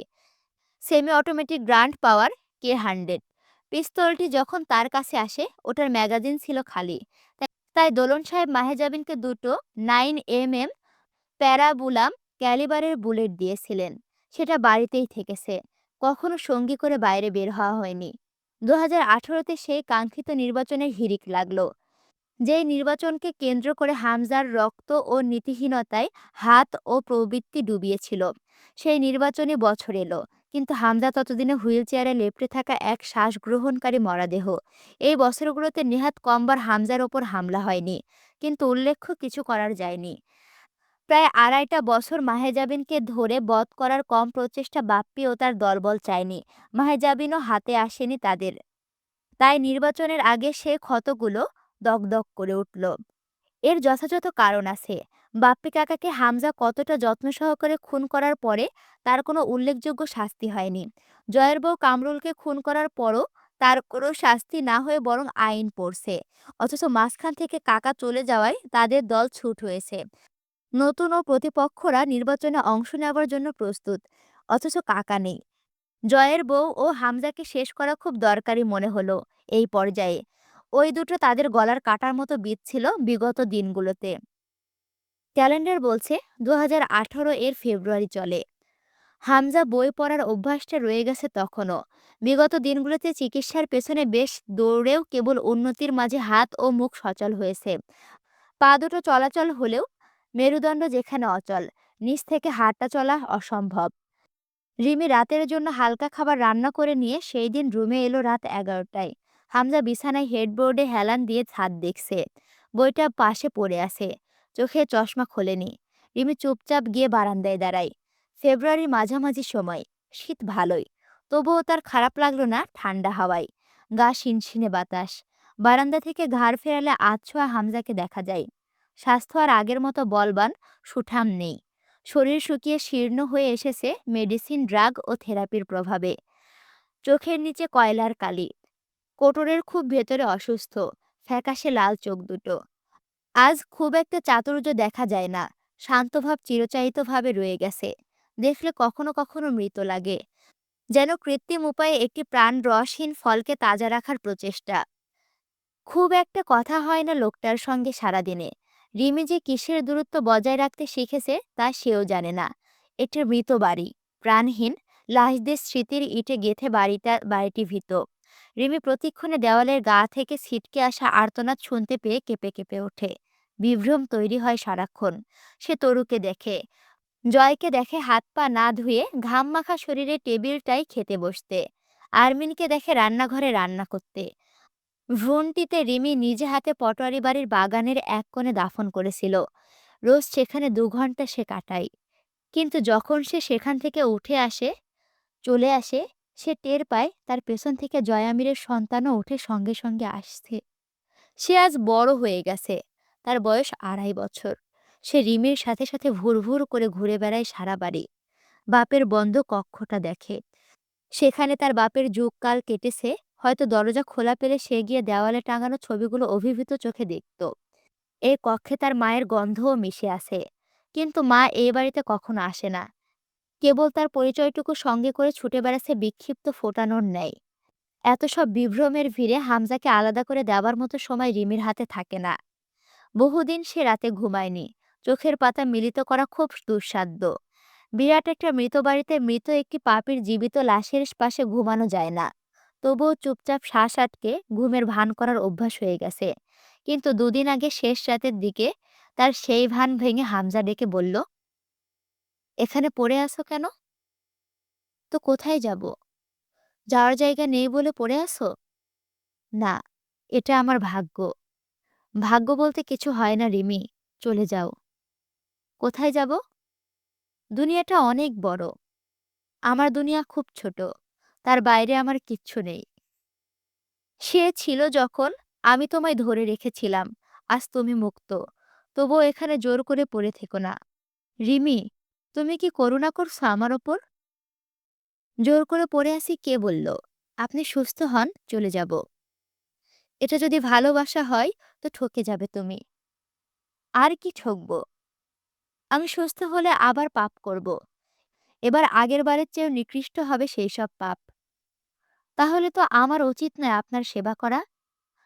সেমি অটোমেটিক গ্রান্ড পাওয়ার K100। পিস্তলটি যখন তার কাছে আসে ওটার ম্যাগাজিন ছিল খালি। তাই দোলন সাহেব মাহেজাবিনকে দুটো 9mm প্যারাবুলাম ক্যালিবারের বুলেট দিয়েছিলেন। সেটা বাড়িতেই থেকেছে, কখনো সঙ্গী করে বাইরে বের হওয়া হয়নি। ২০১৮-তে সেই কাঙ্ক্ষিত নির্বাচনের হিড়িক লাগলো। যেই নির্বাচনকে কেন্দ্র করে হামজার রক্ত ও নীতিহীনতায় হাত ও প্রবৃত্তি ডুবিয়েছিল, সেই নির্বাচনী বছর এলো। কিন্তু হামজা ততদিনে হুইল চেয়ারে লেপ্টে থাকা এক শ্বাস গ্রহণকারী মরাদেহ। এই বছরগুলোতে নেহাত কমবার হামজার ওপর হামলা হয়নি, কিন্তু উল্লেখ্য কিছু করার যায়নি। প্রায় আড়াইটা বছর মাহেজাবিনকে ধরে বধ করার কম প্রচেষ্টা বাপ্পি ও তার দলবল চায়নি। মাহেজাবিনও হাতে আসেনি তাদের। তাই নির্বাচনের আগে সে ক্ষতগুলো দগদগ করে উঠল। এর যথাযথ কারণ আছে। বাপ্পি কাকাকে হামজা কতটা যত্ন সহকারে খুন করার পরে তার কোনো উল্লেখযোগ্য শাস্তি হয়নি। জয়ের বউ কামরুলকে খুন করার পরও তার কোনো শাস্তি না হয়ে বরং আইন পড়ছে। অথচ মাঝখান থেকে কাকা চলে যাওয়ায় তাদের দল ছুট হয়েছে। নতুন ও প্রতিপক্ষরা নির্বাচনে অংশ নেওয়ার জন্য প্রস্তুত, অথচ কাকা নেই। জয়ের বউ ও হামজাকে শেষ করা খুব দরকারি মনে হলো এই পর্যায়ে। ওই দুটো তাদের গলার কাটার মতো বিঁধছিল বিগত দিনগুলোতে। ক্যালেন্ডার বলছে ২০১৮ ফেব্রুয়ারি চলে। হামজা বই পড়ার অভ্যাসটা রয়ে গেছে তখনও। বিগত দিনগুলোতে চিকিৎসার পেছনে বেশ দৌড়েও কেবল উন্নতির মাঝে হাত ও মুখ সচল হয়েছে। পা দুটো চলাচল হলেও মেরুদণ্ড যেখানে অচল, নিচ থেকে হাঁটা চলা অসম্ভব। রিমি রাতের জন্য হালকা খাবার রান্না করে নিয়ে সেই দিন রুমে এলো রাত ১১টায়। হামজা বিছানায় হেডবোর্ডে হেলান দিয়ে ছাদ দেখছে। বইটা পাশে পড়ে আছে, চোখে চশমা খোলেনি। রিমি চুপচাপ গিয়ে বারান্দায় দাঁড়ায়। ফেব্রুয়ারির মাঝামাঝি সময়, শীত ভালোই, তবুও তার খারাপ লাগলো না ঠান্ডা হাওয়ায়। গা শিনশিনে বাতাস। বারান্দা থেকে ঘাড় ফেরালে আধছোঁয়া হামজাকে দেখা যায়। স্বাস্থ্য আর আগের মতো বলবান সুঠাম নেই। শরীর শুকিয়ে শীর্ণ হয়ে এসেছে মেডিসিন, ড্রাগ ও থেরাপির প্রভাবে। চোখের নিচে কয়লার কালি, কোটরের খুব ভেতরে অসুস্থ, ফ্যাকাশে লাল চোখ দুটো। আজ খুব একটা চাতুর্য দেখা যায় না। শান্তভাব চিরচারিতভাবে রয়ে গেছে। দেখলে কখনো কখনো মৃত লাগে, যেন কৃত্রিম উপায়ে একটি প্রাণ রসহীন ফলকে তাজা রাখার প্রচেষ্টা। খুব একটা কথা হয় না লোকটার সঙ্গে সারাদিনে। রিমি যে কিসের দূরত্ব বজায় রাখতে শিখেছে তা সেও জানে না। একটি মৃত বাড়ি, প্রাণহীন লাশদের স্মৃতির ইটে গেথে বাড়িটি ভীত। রিমি প্রতিক্ষণে দেওয়ালের গা থেকে ছিটকে আসা আর্তনাদ শুনতে পেয়ে কেঁপে কেঁপে ওঠে। বিভ্রম তৈরি হয় সারাক্ষণ। সে তরুকে দেখে, জয়কে দেখে হাত পা না ধুয়ে ঘাম মাখা শরীরে টেবিলটাই খেতে বসতে। আরমিনকে দেখে রান্নাঘরে রান্না করতে। ভ্রূণটিতে রিমি নিজে হাতে পটোয়ারি বাড়ির বাগানের এক কোণে দাফন করেছিল। রোজ সেখানে 2 ঘন্টা সে কাটায়। কিন্তু যখন সে সেখান থেকে উঠে আসে, চলে আসে, সে টের পায় তার পেছন থেকে জয়ামিরের সন্তানও উঠে সঙ্গে সঙ্গে আসছে। সে আজ বড় হয়ে গেছে। তার বয়স 2.5 বছর। সে রিমির সাথে সাথে ভুর ভুর করে ঘুরে বেড়ায় সারা বাড়ি। বাপের বন্ধ কক্ষটা দেখে। সেখানে তার বাপের যুগকাল কেটেছে। হয়তো দরজা খোলা পেলে সে গিয়ে দেওয়ালে টাঙানো ছবিগুলো অভিভূত চোখে দেখত। এই কক্ষে তার মায়ের গন্ধও মিশে আছে। কিন্তু মা এই বাড়িতে কখনো আসে না। কেবল তার পরিচয়টুকু সঙ্গে করে ছুটে বেড়াচ্ছে বিক্ষিপ্ত ফোটানোর ন্যায়। এত সব বিভ্রমের ভিড়ে হামজাকে আলাদা করে দেওয়ার মতো সময় রিমির হাতে থাকে না। বহুদিন সে রাতে ঘুমায়নি। চোখের পাতা মিলিত করা খুব দুঃসাধ্য। বিরাট একটা মৃত বাড়িতে মৃত একটি পাপীর জীবিত লাশের পাশে ঘুমানো যায় না। তবুও চুপচাপ শ্বাস আটকে ঘুমের ভান করার অভ্যাস হয়ে গেছে। কিন্তু 2 দিন আগে শেষ রাতের দিকে তার সেই ভান ভেঙে হামজা ডেকে বলল, এখানে পড়ে আছো কেন? তো কোথায় যাব? যাওয়ার জায়গা নেই বলে পড়ে আছো? না, এটা আমার ভাগ্য। ভাগ্য বলতে কিছু হয় না রিমি। চলে যাও। কোথায় যাব? দুনিয়াটা অনেক বড়। আমার দুনিয়া খুব ছোট। তার বাইরে আমার কিচ্ছু নেই। সে ছিল যখন আমি তোমায় ধরে রেখেছিলাম। আজ তুমি মুক্ত। তবুও এখানে জোর করে পড়ে থেকো না। রিমি, তুমি কি করুণা করছো আমার ওপর? জোর করে পড়ে আছি কে বলল? আপনি সুস্থ হন, চলে যাব। এটা যদি ভালোবাসা হয় তো ঠকে যাবে তুমি। আর কি ঠকব? আমি সুস্থ হলে আবার পাপ করব। এবার আগের বারের চেয়েও নিকৃষ্ট হবে সেই সব পাপ। তাহলে তো আমার উচিত নয় আপনার সেবা করা?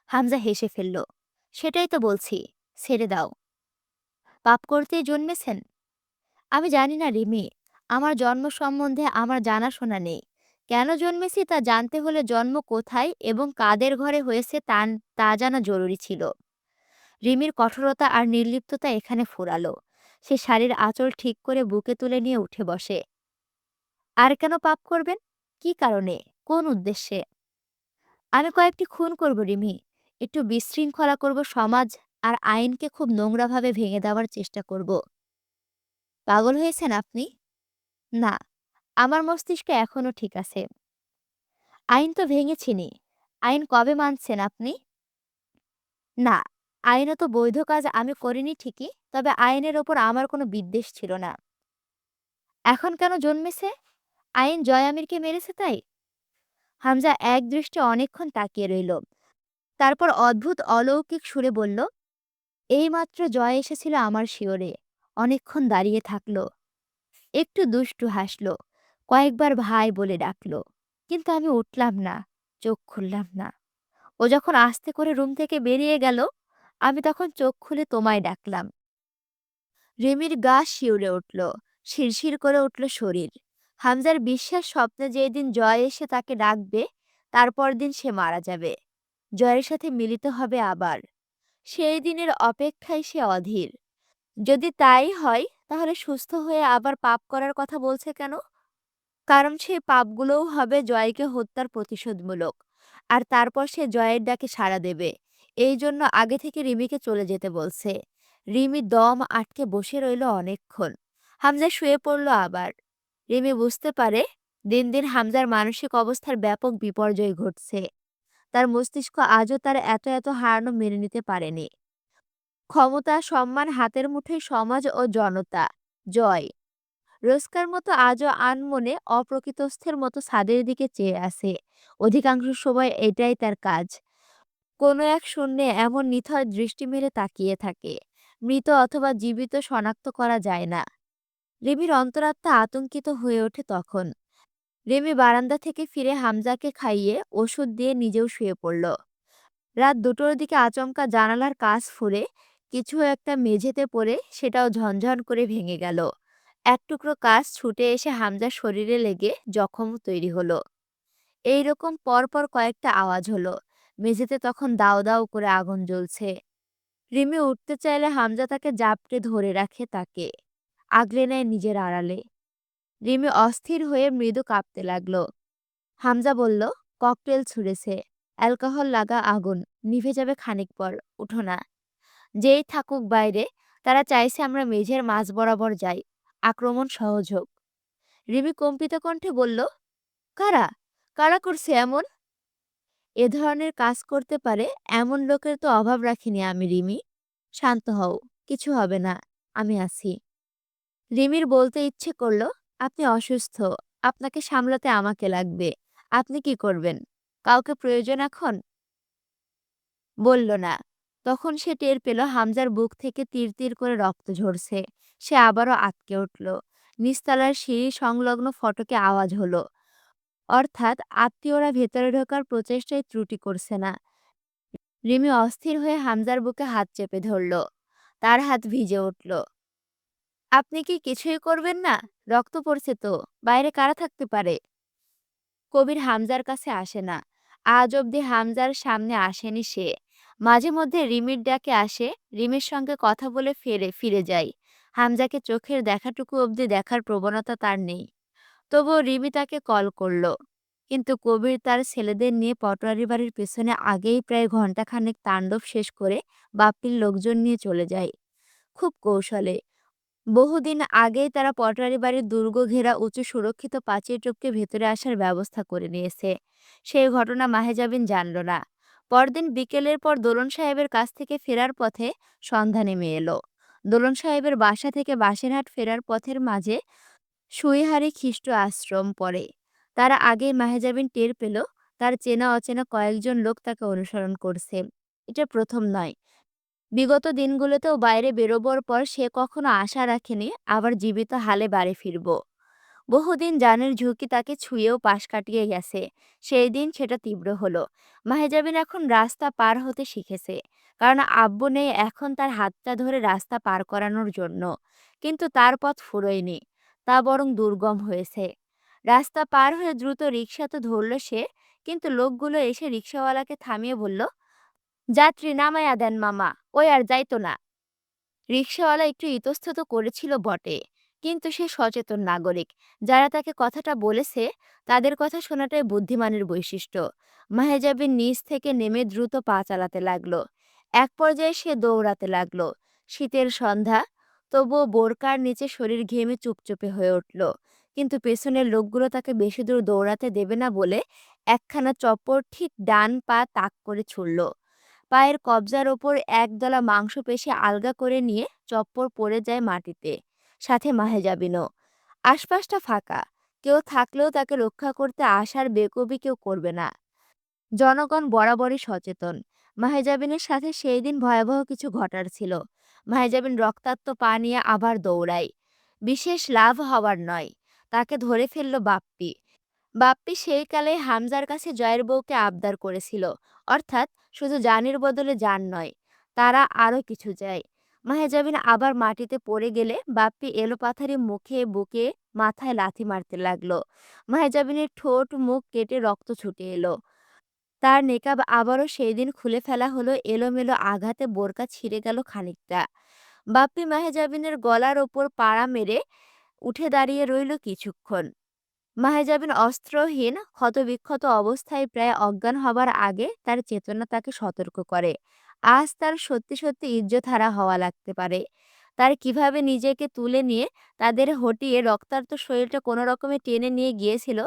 হামজা হেসে ফেলল। সেটাই তো বলছি, ছেড়ে দাও। পাপ করতেই জন্মেছেন? আমি জানি না রিমি। আমার জন্ম সম্বন্ধে আমার জানাশোনা নেই। কেন জন্মেছি তা জানতে হলে জন্ম কোথায় এবং কাদের ঘরে হয়েছে তা জানা জরুরি ছিল। রিমির কঠোরতা আর নির্লিপ্ততা এখানে ফুরালো। সে শাড়ির আঁচল ঠিক করে বুকে তুলে নিয়ে উঠে বসে। আর কেন পাপ করবেন? কি কারণে? কোন উদ্দেশ্যে? আমি কয়েকটি খুন করব রিমি। একটু বিশৃঙ্খলা করব সমাজ আর আইনকে খুব নোংরাভাবে ভেঙে দেওয়ার চেষ্টা করব। পাগল হয়েছেন আপনি? না, আমার মস্তিষ্ক এখনো ঠিক আছে। আইন তো ভেঙেছিনি। আইন কবে মানছেন আপনি? না, আইনত বৈধ কাজ আমি করিনি ঠিকই, তবে আইনের ওপর আমার কোনো বিদ্বেষ ছিল না। এখন কেন জন্মেছে? আইন জয়ামিরকে মেরেছে তাই? হামজা একদৃষ্টে অনেকক্ষণ তাকিয়ে রইল। তারপর অদ্ভুত অলৌকিক সুরে বলল, এইমাত্র জয় এসেছিল আমার শিয়রে। অনেকক্ষণ দাঁড়িয়ে থাকলো। একটু দুষ্টু হাসল। কয়েকবার ভাই বলে ডাকল। কিন্তু আমি উঠলাম না, চোখ খুললাম না। ও যখন আস্তে করে রুম থেকে বেরিয়ে গেল, আমি তখন চোখ খুলে তোমায় ডাকলাম। রিমির গা শিউরে উঠল। শিরশির করে উঠল শরীর। হামজার বিশ্বাস স্বপ্নে যেদিন জয় এসে তাকে ডাকবে, তারপর দিন সে মারা যাবে। জয়ের সাথে মিলিত হবে আবার। সেই দিনের অপেক্ষায় সে অধীর। যদি তাই হয় তাহলে সুস্থ হয়ে আবার পাপ করার কথা বলছে কেন? কারণ সেই পাপগুলোও হবে জয়কে হত্যার প্রতিশোধমূলক। আর তারপর সে জয়ের ডাকে সাড়া দেবে। এই জন্য আগে থেকে রিমিকে চলে যেতে বলছে। রিমি দম আটকে বসে রইল অনেকক্ষণ। হামজা শুয়ে পড়ল আবার। রিমি বুঝতে পারে দিন দিন হামজার মানসিক অবস্থার ব্যাপক বিপর্যয় ঘটছে। তার মস্তিষ্ক আজও তার এত এত হারানো মেনে নিতে পারেনি। ক্ষমতা, সম্মান হাতের মুঠোয়, সমাজ ও জনতা। জয় রোজকার মতো আজও আনমনে অপ্রকৃতস্থের মতো ছাদের দিকে চেয়ে আছে। অধিকাংশ সময় এটাই তার কাজ। কোনো এক শূন্যে এমন নিথর দৃষ্টি মেলে তাকিয়ে থাকে। মৃত অথবা জীবিত শনাক্ত করা যায় না। রিমির অন্তরাত্মা আতঙ্কিত হয়ে ওঠে তখন। রিমি বারান্দা থেকে ফিরে হামজাকে খাইয়ে ওষুধ দিয়ে নিজেও শুয়ে পড়ল। রাত ২টোর দিকে আচমকা জানালার কাচ ফুঁড়ে কিছু একটা মেঝেতে পড়ে সেটাও ঝনঝন করে ভেঙে গেল। এক টুকরো কাচ ছুটে এসে হামজার শরীরে লেগে জখম তৈরি হলো। এইরকম পরপর কয়েকটা আওয়াজ হলো। মেঝেতে তখন দাউ দাউ করে আগুন জ্বলছে। রিমি উঠতে চাইলে হামজা তাকে জাপটে ধরে রাখে তাকে। আগলে নেয় নিজের আড়ালে। রিমি অস্থির হয়ে মৃদু কাঁপতে লাগলো। হামজা বলল, ককটেল ছুঁড়েছে। অ্যালকোহল লাগা আগুন। নিভে যাবে খানিক পর। উঠো না। যেই থাকুক বাইরে, তারা চাইছে আমরা মেঝের মাঝ বরাবর যাই। আক্রমণ সহজ হোক। রিমি কম্পিত কণ্ঠে বলল, কারা? কারা করছে এমন? এ ধরনের কাজ করতে পারে এমন লোকের তো অভাব রাখিনি আমি রিমি। শান্ত হও। কিছু হবে না। আমি আছি। রিমির বলতে ইচ্ছে করল, আপনি অসুস্থ। আপনাকে সামলাতে আমাকে লাগবে। আপনি কি করবেন? কাউকে প্রয়োজন এখন? বলল না। তখন সে টের পেল হামজার বুক থেকে তির তির করে রক্ত ঝরছে। সে আবারও আঁতকে উঠল। নিচতলার সিঁড়ি সংলগ্ন ফটকে আওয়াজ হলো। অর্থাৎ আত্মীয়রা ভেতরে ঢোকার প্রচেষ্টায় ত্রুটি করছে না। রিমি অস্থির হয়ে হামজার বুকে হাত চেপে ধরল। তার হাত ভিজে উঠল। আপনি কি কিছুই করবেন না? রক্ত পড়ছে তো। বাইরে কারা থাকতে পারে? কবির হামজার কাছে আসে না। আজ অবধি হামজার সামনে আসেনি সে। মাঝে মধ্যে রিমির ডাকে আসে, রিমির সঙ্গে কথা বলে ফিরে যায়। হামজাকে চোখের দেখাটুকু অবধি দেখার প্রবণতা তার নেই। তবুও রিমি তাকে কল করল। কিন্তু কবির তার ছেলেদের নিয়ে পটোয়ারি বাড়ির পেছনে আগেই প্রায় ঘণ্টাখানেক তাণ্ডব শেষ করে বাপ্পির লোকজন নিয়ে চলে যায়। খুব কৌশলে। বহুদিন আগেই তারা পটোয়ারি বাড়ির দুর্গ ঘেরা উঁচু সুরক্ষিত প্রাচীর টপকে ভেতরে আসার ব্যবস্থা করে নিয়েছে। সেই ঘটনা মাহেজাবিন জানল না। পরদিন বিকেলের পর দোলন সাহেবের কাছ থেকে ফেরার পথে সন্ধ্যা নেমে এলো। দোলন সাহেবের বাসা থেকে বাসেরহাট ফেরার পথের মাঝে সুইহারি খ্রিস্ট আশ্রম পড়ে। তারা আগেই মাহেজাবিন টের পেল তার চেনা অচেনা কয়েকজন লোক তাকে অনুসরণ করছে। এটা প্রথম নয়। বিগত দিনগুলোতেও বাইরে বেরোবার পর সে কখনো আশা রাখেনি আবার জীবিত হালে বাড়ি ফিরব। বহুদিন জানের ঝুঁকি তাকে ছুঁয়েও পাশ কাটিয়ে গেছে। সেই দিন সেটা তীব্র হলো। মাহেজাবিন এখন রাস্তা পার হতে শিখেছে। কারণ আব্বু নেই এখন তার হাতটা ধরে রাস্তা পার করানোর জন্য। কিন্তু তার পথ ফুরোয়নি। তা বরং দুর্গম হয়েছে। রাস্তা পার হয়ে দ্রুত রিকশা তো ধরল সে। কিন্তু লোকগুলো এসে রিকশাওয়ালাকে থামিয়ে বলল, যাত্রী নামায়া দেন মামা, ওই আর যাইতো না। রিকশাওয়ালা একটু ইতস্তত করেছিল বটে, কিন্তু সে সচেতন নাগরিক। যারা তাকে কথাটা বলেছে তাদের কথা শোনাটাই বুদ্ধিমানের বৈশিষ্ট্য। মাহেজাবিন নিচ থেকে নেমে দ্রুত পা চালাতে লাগলো। এক পর্যায়ে সে দৌড়াতে লাগলো। শীতের সন্ধ্যা, তবুও বোরকার নিচে শরীর ঘেমে চুপচুপে হয়ে উঠল। কিন্তু পেছনের লোকগুলো তাকে বেশি দূর দৌড়াতে দেবে না বলে একখানা চপ্পর ঠিক ডান পা তাক করে ছুড়ল। পায়ের কবজার ওপর একদলা মাংসপেশি আলগা করে নিয়ে চপ্পর পড়ে যায় মাটিতে। সাথে মাহেজাবিনও। আশপাশটা ফাঁকা। কেউ থাকলেও তাকে রক্ষা করতে আসার বেকুবি কেউ করবে না। জনগণ বরাবরই সচেতন। মাহেজাবিনের সাথে সেই দিন ভয়াবহ কিছু ঘটার ছিল। মাহেজাবিন রক্তাক্ত পা নিয়ে আবার দৌড়ায়। বিশেষ লাভ হওয়ার নয়। তাকে ধরে ফেলল বাপ্পি। বাপ্পি সেই কালে হামজার কাছে জয়ের বউকে আবদার করেছিল। অর্থাৎ শুধু জানের বদলে জান নয়, তারা আরও কিছু চায়। মাহেজাবিন আবার মাটিতে পড়ে গেলে বাপ্পি এলোপাথারি মুখে বুকে মাথায় লাথি মারতে লাগলো। মাহেজাবিনের ঠোঁট মুখ কেটে রক্ত ছুটে এলো। তার নেকাব আবারও সেই দিন খুলে ফেলা হলো। এলোমেলো আঘাতে বোরকা ছিঁড়ে গেল খানিকটা। বাপ্পি মাহেজাবিনের গলার ওপর পাড়া মেরে উঠে দাঁড়িয়ে রইল কিছুক্ষণ। মাহেজাবিন অস্ত্রহীন ক্ষতবিক্ষত অবস্থায় প্রায় অজ্ঞান হবার আগে তার চেতনা তাকে সতর্ক করে। আজ তার সত্যি সত্যি ইজ্জতহারা হওয়া লাগতে পারে। তার কিভাবে নিজেকে তুলে নিয়ে তাদের হটিয়ে রক্তাক্ত শরীরটা কোনো রকমে টেনে নিয়ে গিয়েছিল,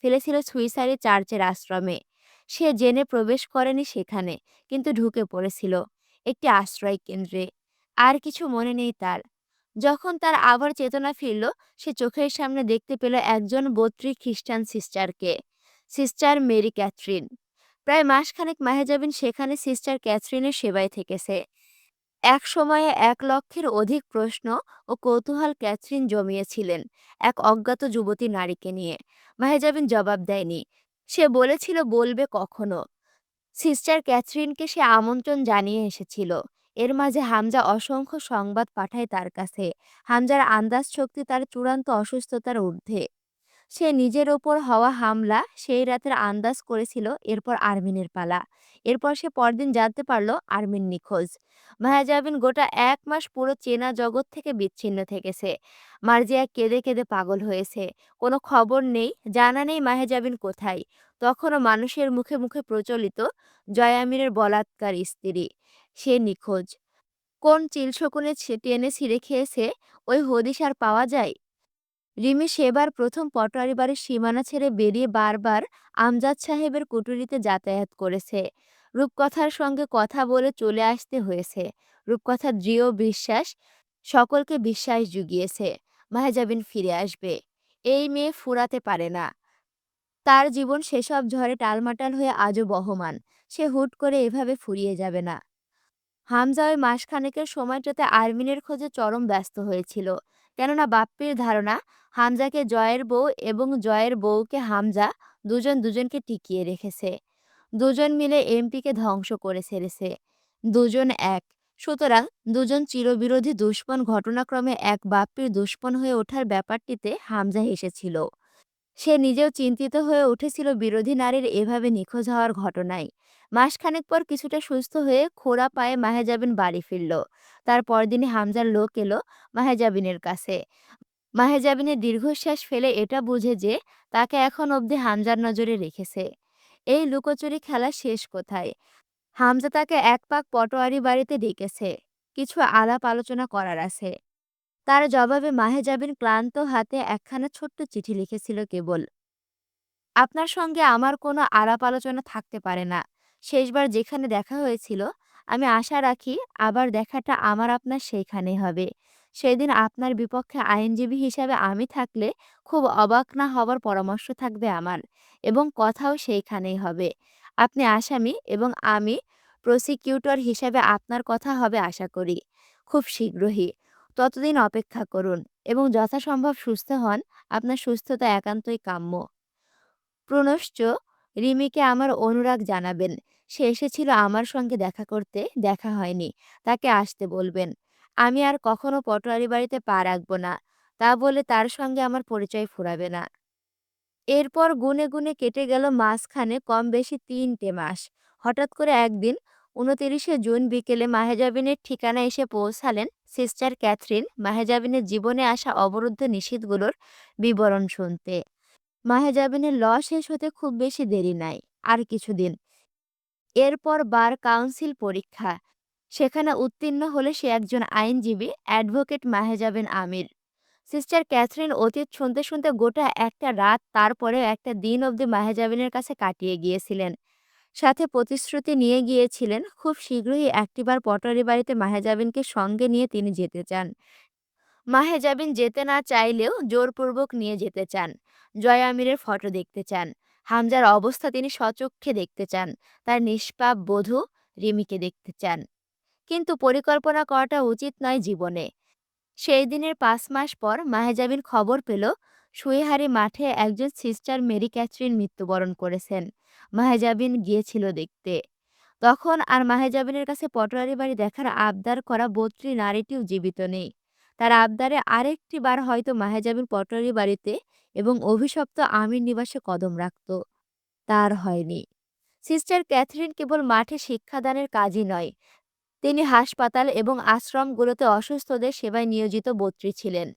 ফেলেছিল সুইসাইড চার্চের আশ্রমে। সে জেনে প্রবেশ করেনি সেখানে, কিন্তু ঢুকে পড়েছিল একটি আশ্রয় কেন্দ্রে। আর কিছু মনে নেই তার। যখন তার আবার চেতনা ফিরল, সে চোখের সামনে দেখতে পেল একজন বদ্রী খ্রিস্টান সিস্টারকে। Sister Mary Catherine. প্রায় মাসখানেক মাহেজাবিন সেখানে সিস্টার ক্যাথরিনের সেবায় থেকেছে। এক সময়ে ১,০০,০০০-এর অধিক প্রশ্ন ও কৌতূহল ক্যাথরিন জমিয়েছিলেন এক অজ্ঞাত যুবতী নারীকে নিয়ে। মাহেজাবিন জবাব দেয়নি। সে বলেছিল বলবে কখনো। সিস্টার ক্যাথরিনকে সে আমন্ত্রণ জানিয়ে এসেছিল। এর মাঝে হামজা অসংখ্য সংবাদ পাঠায় তার কাছে। হামজার আন্দাজ শক্তি তার চূড়ান্ত অসুস্থতার ঊর্ধ্বে। সে নিজের ওপর হওয়া হামলা সেই রাতের আন্দাজ করেছিল, এরপর আরমিনের পালা। এরপর সে পরদিন জানতে পারল আরমিন নিখোঁজ। মাহাজাবিন গোটা ১ মাস পুরো চেনা জগৎ থেকে বিচ্ছিন্ন থেকেছে। মার্জিয়া কেঁদে কেঁদে পাগল হয়েছে। কোনো খবর নেই, জানা নেই মাহেজাবিন কোথায়। তখনও মানুষের মুখে মুখে প্রচলিত জয় আমিরের বলাৎকার স্ত্রী, সে নিখোঁজ। কোন চিলশকুনে টেনে ছিঁড়ে খেয়েছে ওই হদিশ আর পাওয়া যায়? রিমি সেবার প্রথম পটোয়ারি বাড়ির সীমানা ছেড়ে বেরিয়ে বারবার আমজাদ সাহেবের কুঠুরিতে যাতায়াত করেছে। রূপকথার সঙ্গে কথা বলে চলে আসতে হয়েছে। রূপকথার দৃঢ় বিশ্বাস সকলকে বিশ্বাস জুগিয়েছে মাহেজাবিন ফিরে আসবে। এই মেয়ে ফুরাতে পারে না। তার জীবন সেসব ঝড়ে টালমাটাল হয়ে আজও বহমান। সে হুট করে এভাবে ফুরিয়ে যাবে না। হামজা ওই মাসখানেকের সময়টাতে আরমিনের খোঁজে চরম ব্যস্ত হয়েছিল। কেননা বাপ্পির ধারণা হামজাকে জয়ের বউ এবং জয়ের বউকে হামজা দুজন দুজনকে টিকিয়ে রেখেছে। দুজন মিলে এমপিকে ধ্বংস করে ছেড়েছে। দুজন এক। সুতরাং দুজন চিরবিরোধী দুশ্মন ঘটনাক্রমে এক বাপ্পির দুশ্মন হয়ে ওঠার ব্যাপারটিতে হামজা হেসেছিল। সে নিজেও চিন্তিত হয়ে উঠেছিল বিরোধী নারীর এভাবে নিখোঁজ হওয়ার ঘটনায়। মাসখানেক পর কিছুটা সুস্থ হয়ে খোঁড়া পায়ে মাহেজাবিন বাড়ি ফিরল। তার পরদিনই হামজার লোক এলো মাহেজাবিনের কাছে। মাহেজাবিনের দীর্ঘশ্বাস ফেলে এটা বুঝে যে তাকে এখন অবধি হামজার নজরে রেখেছে। এই লুকোচুরি খেলা শেষ কোথায়? হামজা তাকে এক পাক পটোয়ারি বাড়িতে ডেকেছে। কিছু আলাপ আলোচনা করার আছে। তার জবাবে মাহেজাবিন ক্লান্ত হাতে একখানা ছোট্ট চিঠি লিখেছিল কেবল। আপনার সঙ্গে আমার কোনো আলাপ আলোচনা থাকতে পারে না। শেষবার যেখানে দেখা হয়েছিল, আমি আশা রাখি আবার দেখাটা আমার আপনার সেইখানেই হবে। সেদিন আপনার বিপক্ষে আইনজীবী হিসাবে আমি থাকলে খুব অবাক না হবার পরামর্শ থাকবে আমার, এবং কথাও সেইখানেই হবে। আপনি আসামি এবং আমি প্রসিকিউটর হিসাবে আপনার কথা হবে আশা করি। খুব শীঘ্রই। ততদিন অপেক্ষা করুন এবং যথাসম্ভব সুস্থ হন। আপনার সুস্থতা একান্তই কাম্য। পুনশ্চ রিমিকে আমার অনুরাগ জানাবেন। সে এসেছিল আমার সঙ্গে দেখা করতে, দেখা হয়নি। তাকে আসতে বলবেন। আমি আর কখনো পটোয়ারি বাড়িতে পা রাখব না। তা বলে তার সঙ্গে আমার পরিচয় ফুরাবে না। এরপর গুনে গুনে কেটে গেল মাঝখানে কম বেশি ৩টে মাস। হঠাৎ করে একদিন ২৯শে জুন বিকেলে মাহেজাবিনের ঠিকানায় এসে পৌঁছালেন সিস্টার ক্যাথরিন মাহেজাবিনের জীবনে আসা অবরুদ্ধ নিশীথগুলোর বিবরণ শুনতে। মাহেজাবিনের ল শেষ হতে খুব বেশি দেরি নাই, আর কিছুদিন। এরপর বার কাউন্সিল পরীক্ষা। সেখানে উত্তীর্ণ হলে সে একজন আইনজীবী, অ্যাডভোকেট মাহেজাবিন আমির। সিস্টার ক্যাথরিন অতীত শুনতে শুনতে গোটা একটা রাত, তারপরেও একটা দিন অবধি মাহেজাবিনের কাছে কাটিয়ে গিয়েছিলেন। সাথে প্রতিশ্রুতি নিয়ে গিয়েছিলেন খুব শীঘ্রই একটিবার পটোয়ারি বাড়িতে মাহেজাবিনকে সঙ্গে নিয়ে তিনি যেতে চান। মাহেজাবিন যেতে না চাইলেও জোরপূর্বক নিয়ে যেতে চান। জয় আমিরের ফটো দেখতে চান। হামজার অবস্থা তিনি স্বচক্ষে দেখতে চান। তার নিষ্পাপ বধূ রিমিকে দেখতে চান। কিন্তু পরিকল্পনা করাটা উচিত নয় জীবনে। সেই দিনের ৫ মাস পর মাহেজাবিন খবর পেল সুইহারি মাঠে একজন সিস্টার মেরি ক্যাথরিন মৃত্যুবরণ করেছেন। মাহেজাবিন গিয়েছিল দেখতে। তখন আর মাহেজাবিনের কাছে পটোয়ারি বাড়ি দেখার আবদার করা বদ্রী নারীটিও জীবিত নেই। তার আবদারে আরেকটি বার হয়তো মাহেজাবিন পটোয়ারি বাড়িতে এবং অভিশপ্ত আমির নিবাসে কদম রাখত। তার হয়নি। সিস্টার ক্যাথরিন কেবল মাঠে শিক্ষাদানের কাজই নয়, তিনি হাসপাতাল এবং আশ্রমগুলোতে অসুস্থদের সেবায় নিয়োজিত বদ্রী ছিলেন।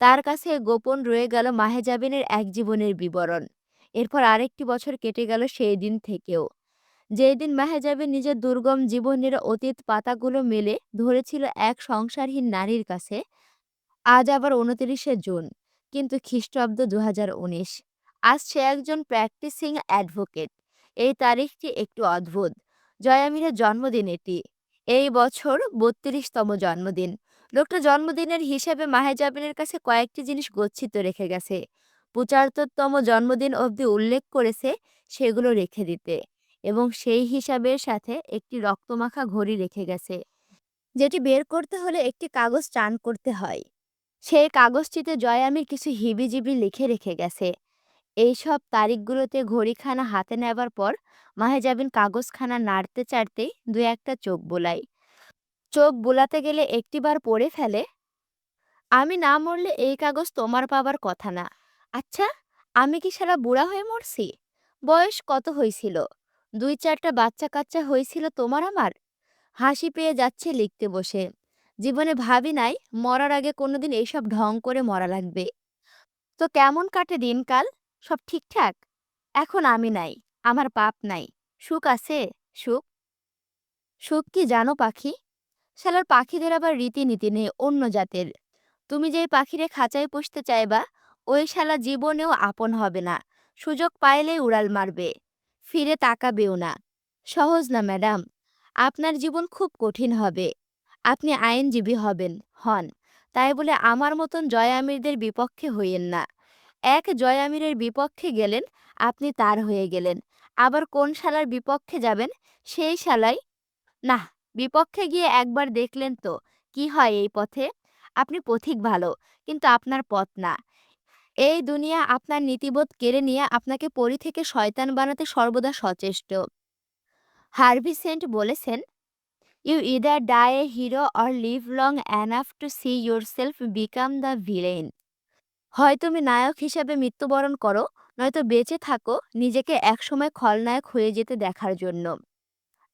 তার কাছে গোপন রয়ে গেল মাহেজাবিনের এক জীবনের বিবরণ। এরপর আরেকটি বছর কেটে গেল সেই দিন থেকেও। যেই দিন মাহেজাবিন নিজের দুর্গম জীবনের অতীত পাতাগুলো মেলে ধরেছিল এক সংসারহীন নারীর কাছে। আজ আবার ২৯শে জুন, কিন্তু খ্রিস্টাব্দ ২০১৯। আজ সে একজন প্র্যাকটিসিং অ্যাডভোকেট। এই তারিখটি একটু অদ্ভুত। জয় আমিরের জন্মদিন এটি। এই বছর ৩২তম জন্মদিন। লোকটা জন্মদিনের হিসেবে মাহেজাবিনের কাছে কয়েকটি জিনিস গচ্ছিত রেখে গেছে। ৭৫তম জন্মদিন অবধি উল্লেখ করেছে সেগুলো রেখে দিতে, এবং সেই হিসাবের সাথে একটি রক্তমাখা ঘড়ি রেখে গেছে। যেটি বের করতে হলে একটি কাগজ টান করতে হয়। সেই কাগজটিতে জয়ামির কিছু হিবিজিবি লিখে রেখে গেছে। এইসব তারিখগুলোতে ঘড়িখানা হাতে নেবার পর মাহেজাবিন কাগজখানা নাড়তে চাড়তেই দু একটা চোখ বোলায়। চোখ বোলাতে গেলে একটিবার পড়ে ফেলে, আমি না মরলে এই কাগজ তোমার পাবার কথা না। আচ্ছা, আমি কি সারা বুড়া হয়ে মরছি? বয়স কত হইছিল? ২-৪টা বাচ্চা কাচ্চা হইছিল তোমার আমার? হাসি পেয়ে যাচ্ছে লিখতে বসে। জীবনে ভাবি নাই মরার আগে কোনোদিন এইসব ঢং করে মরা লাগবে। তো কেমন কাটে দিনকাল? সব ঠিকঠাক? এখন আমি নাই, আমার পাপ নাই। সুখ আছে? সুখ? সুখ কি জানো পাখি? শালার পাখিদের আবার রীতিনীতি নেই অন্য জাতের। তুমি যেই পাখিরে খাঁচায় পুষতে চাইবা, ওই শালা জীবনেও আপন হবে না। সুযোগ পাইলেই উড়াল মারবে। ফিরে তাকাবেও না। সহজ না ম্যাডাম। আপনার জীবন খুব কঠিন হবে। আপনি আইনজীবী হবেন, হন। তাই বলে আমার মতন জয় আমিরদের বিপক্ষে হইয়েন না। এক জয় আমিরের বিপক্ষে গেলেন, আপনি তার হয়ে গেলেন। আবার কোন শালার বিপক্ষে যাবেন, সেই শালাই নাহ, বিপক্ষে গিয়ে একবার দেখলেন তো কি হয় এই পথে? আপনি পথিক ভালো, কিন্তু আপনার পথ না। এই দুনিয়া আপনার নীতিবোধ কেড়ে নিয়ে আপনাকে পরী থেকে শয়তান বানাতে সর্বদা সচেষ্ট। হার্ভি সেন্ট বলেছেন, "you either die a hero or live long enough to see yourself become the villain." হয় তুমি নায়ক হিসেবে মৃত্যুবরণ করো, নয়তো বেঁচে থাকো নিজেকে একসময় খলনায়ক হয়ে যেতে দেখার জন্য।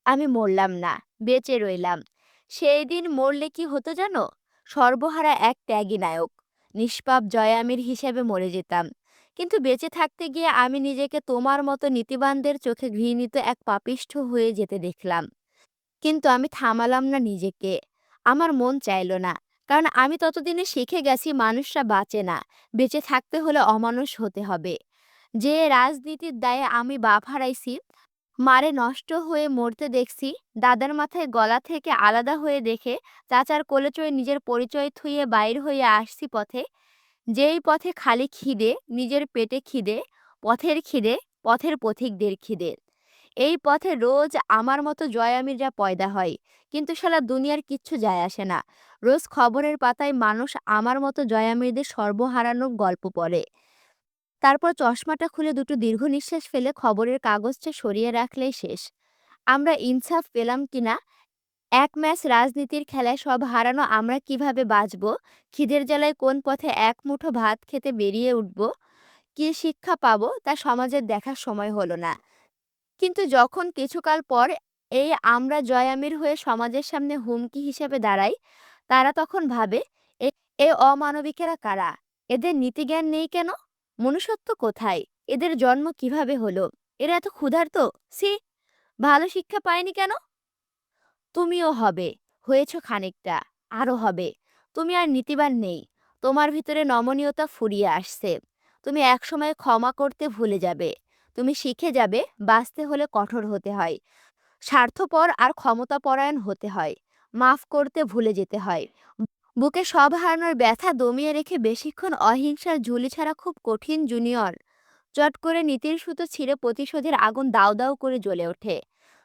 আমি মরলাম না, বেঁচে রইলাম। সেই দিন মরলে কি হতো জানো? সর্বহারা এক ত্যাগী নায়ক, নিষ্পাপ জয়ামির হিসেবে মরে যেতাম। কিন্তু বেঁচে থাকতে গিয়ে আমি নিজেকে তোমার মতো নীতিবানদের চোখে ঘৃণিত এক পাপিষ্ঠ হয়ে যেতে দেখলাম। কিন্তু আমি থামালাম না নিজেকে। আমার মন চাইল না। কারণ আমি ততদিনে শিখে গেছি মানুষরা বাঁচে না। বেঁচে থাকতে হলে অমানুষ হতে হবে। যে রাজনীতির দায়ে আমি বাপ হারাইছি, মারে নষ্ট হয়ে মরতে দেখছি, দাদার মাথায় গলা থেকে আলাদা হয়ে দেখে চাচার কোলে চড়ে নিজের পরিচয় থুইয়ে বাইর হয়ে আসছি পথে, যেই পথে খালি খিদে, নিজের পেটে খিদে, পথের খিদে, পথের পথিকদের খিদে। এই পথে রোজ আমার মতো জয়ামিররা পয়দা হয়, কিন্তু শালা দুনিয়ার কিচ্ছু যায় আসে না। রোজ খবরের পাতায় মানুষ আমার মতো জয়ামিরদের সর্বহারানোর গল্প পড়ে। তারপর চশমাটা খুলে দুটো দীর্ঘ নিঃশ্বাস ফেলে খবরের কাগজটা সরিয়ে রাখলেই শেষ। আমরা ইনসাফ পেলাম কিনা, এক ম্যাচ রাজনীতির খেলায় সব হারানো আমরা কিভাবে বাঁচব, খিদের জ্বালায় কোন পথে এক মুঠো ভাত খেতে বেরিয়ে উঠব, কি শিক্ষা পাবো তা সমাজের দেখার সময় হলো না। কিন্তু যখন কিছুকাল পর এই আমরা জয়ামির হয়ে সমাজের সামনে হুমকি হিসেবে দাঁড়াই, তারা তখন ভাবে, এ এ অমানবিকেরা কারা? এদের নীতিজ্ঞান নেই কেন? মনুষ্যত্ব কোথায়? এদের জন্ম কিভাবে হলো? এরা এত ক্ষুধার্ত? ছি! ভালো শিক্ষা পায়নি কেন? তুমিও হবে, হয়েছ খানিকটা, আরো হবে। তুমি আর নীতিবান নেই। তোমার ভিতরে নমনীয়তা ফুরিয়ে আসছে। তুমি একসময় ক্ষমা করতে ভুলে যাবে। তুমি শিখে যাবে বাঁচতে হলে কঠোর হতে হয়, স্বার্থপর আর ক্ষমতাপরায়ণ হতে হয়, মাফ করতে ভুলে যেতে হয়। বুকে সব হারানোর ব্যথা দমিয়ে রেখে বেশিক্ষণ অহিংসার ঝুলি ছাড়া খুব কঠিন জুনিয়র। চট করে নীতির সুতো ছিঁড়ে প্রতিশোধের আগুন দাউ দাউ করে জ্বলে ওঠে।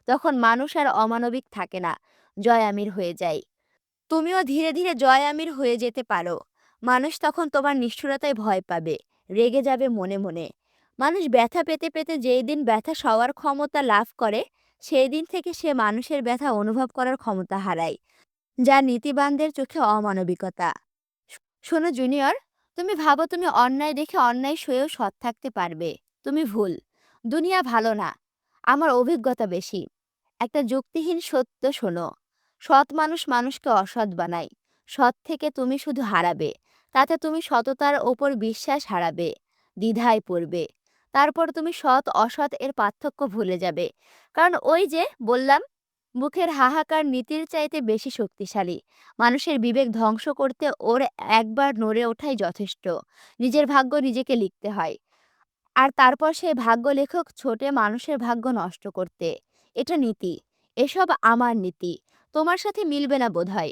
তখন মানুষ আর অমানবিক থাকে না, জয় আমির হয়ে যায়। তুমিও ধীরে ধীরে জয় আমির হয়ে যেতে পারো। মানুষ তখন তোমার নিষ্ঠুরতায় ভয় পাবে, রেগে যাবে মনে মনে। মানুষ ব্যথা পেতে পেতে যেই দিন ব্যথা সওয়ার ক্ষমতা লাভ করে, সেই দিন থেকে সে মানুষের ব্যথা অনুভব করার ক্ষমতা হারায়, যা নীতিবানদের চোখে অমানবিকতা। শোনো জুনিয়র, তুমি ভাবো তুমি অন্যায় দেখে অন্যায় সয়েও সৎ থাকতে পারবে। তুমি ভুল। দুনিয়া ভালো না। আমার অভিজ্ঞতা বেশি। একটা যুক্তিহীন সত্য শোনো, সৎ মানুষ মানুষকে অসৎ বানায়। সৎ থেকে তুমি শুধু হারাবে। তাতে তুমি সততার ওপর বিশ্বাস হারাবে, দ্বিধায় পড়বে। তারপর তুমি সৎ অসৎ এর পার্থক্য ভুলে যাবে। কারণ ওই যে বললাম, মুখের হাহাকার নীতির চাইতে বেশি শক্তিশালী। মানুষের বিবেক ধ্বংস করতে ওর একবার নড়ে ওঠাই যথেষ্ট। নিজের ভাগ্য নিজেকে লিখতে হয়। আর তারপর সে ভাগ্য লেখক ছোটে মানুষের ভাগ্য নষ্ট করতে। এটা নীতি। এসব আমার নীতি। তোমার সাথে মিলবে না বোধহয়।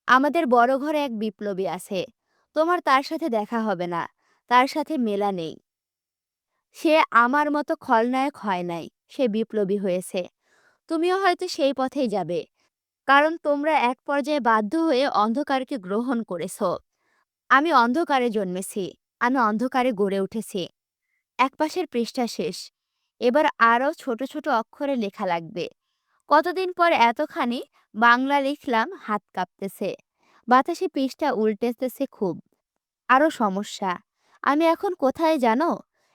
আমাদের বড় ঘরে এক বিপ্লবী আছে। তোমার তার সাথে দেখা হবে না। তার সাথে মেলা নেই। সে আমার মতো খলনায়ক হয় নাই। সে বিপ্লবী হয়েছে। তুমিও হয়তো সেই পথেই যাবে। কারণ তোমরা এক পর্যায়ে বাধ্য হয়ে অন্ধকারকে গ্রহণ করেছো। আমি অন্ধকারে জন্মেছি, আমি অন্ধকারে গড়ে উঠেছি। একপাশের পৃষ্ঠা শেষ। এবার আরও ছোট ছোট অক্ষরে লেখা লাগবে। কতদিন পর এতখানি বাংলা লিখলাম, হাত কাঁপতেছে। বাতাসে পৃষ্ঠা উল্টেতেছে খুব। আরও সমস্যা। আমি এখন কোথায় জানো?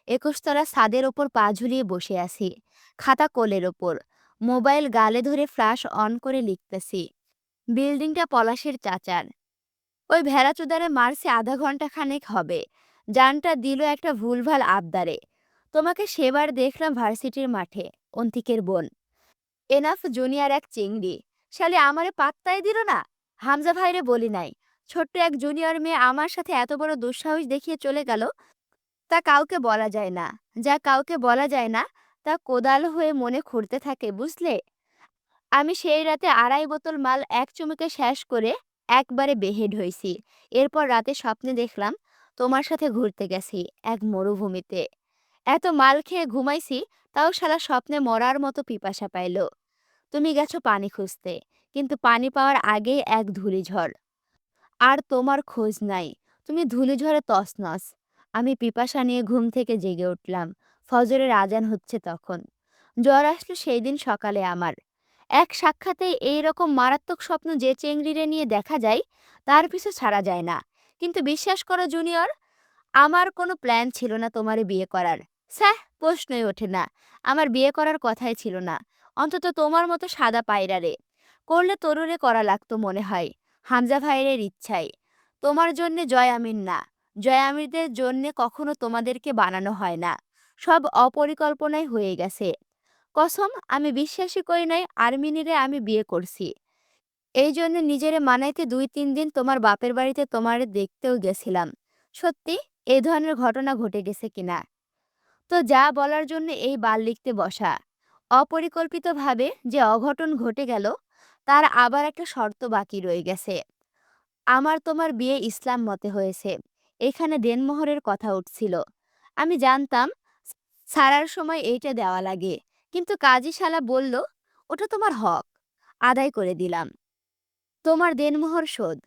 ২১ তলা ছাদের ওপর পা ঝুলিয়ে বসে আছি। খাতা কোলের ওপর। মোবাইল গালে ধরে ফ্ল্যাশ অন করে লিখতেছি। বিল্ডিংটা পলাশের চাচার। ওই ভেড়াচোদারে মারছে আধা ঘন্টা খানেক হবে। জানটা দিল একটা ভুলভাল আবদারে। তোমাকে সেবার দেখলাম ভার্সিটির মাঠে, অন্তিকের বোন। এনাফ জুনিয়র এক চিংড়ি। শালি আমারে পাত্তাই দিল না। হামজা ভাইরে বলি নাই। ছোট্ট এক জুনিয়র মেয়ে আমার সাথে এত বড় দুঃসাহস দেখিয়ে চলে গেল। তা কাউকে বলা যায় না। যা কাউকে বলা যায় না, তা কোদাল হয়ে মনে খুঁড়তে থাকে, বুঝলে? আমি সেই রাতে ২.৫ বোতল মাল এক চুমুকে শেষ করে একবারে বেহেড হইছি। এরপর রাতে স্বপ্নে দেখলাম তোমার সাথে ঘুরতে গেছি এক মরুভূমিতে। এত মাল খেয়ে ঘুমাইছি, তাও শালা স্বপ্নে মরার মতো পিপাসা পাইল। তুমি গেছো পানি খুঁজতে, কিন্তু পানি পাওয়ার আগেই এক ধূলিঝড়। আর তোমার খোঁজ নাই। তুমি ধূলিঝড়ে তছনছ। আমি পিপাসা নিয়ে ঘুম থেকে জেগে উঠলাম। ফজরের আজান হচ্ছে তখন। জ্বর আসলো সেই দিন সকালে আমার। এক সাক্ষাতেই এইরকম মারাত্মক স্বপ্ন যে চেংড়িরে নিয়ে দেখা যায়, তার পিছু ছাড়া যায় না। কিন্তু বিশ্বাস করো জুনিয়র, আমার কোনো প্ল্যান ছিল না তোমারে বিয়ে করার। স্যাহ, প্রশ্নই ওঠে না। আমার বিয়ে করার কথাই ছিল না। অন্তত তোমার মতো সাদা পায়রারে। করলে তরুরে করা লাগতো মনে হয়। হামজা ভাইয়ের ইচ্ছাই। তোমার জন্যে জয় আমিন না। জয় আমিরদের জন্যে কখনো তোমাদেরকে বানানো হয় না। সব অপরিকল্পনায় হয়ে গেছে। কসম, আমি বিশ্বাসই করি নাই আর্মিনীরে আমি বিয়ে করছি। এই জন্য নিজেরে মানাইতে ২-৩ দিন তোমার বাপের বাড়িতে তোমারে দেখতেও গেছিলাম। সত্যি, এই ধরনের ঘটনা ঘটে গেছে কিনা। তো যা বলার জন্য এই বাল লিখতে বসা। অপরিকল্পিতভাবে যে অঘটন ঘটে গেল, তার আবার একটা শর্ত বাকি রয়ে গেছে। আমার তোমার বিয়ে ইসলাম মতে হয়েছে। এখানে দেনমোহরের কথা উঠছিল। আমি জানতাম ছাড়ার সময় এইটা দেওয়া লাগে। কিন্তু কাজী শালা বলল, ওটা তোমার হক। আদায় করে দিলাম। তোমার দেনমোহর শোধ।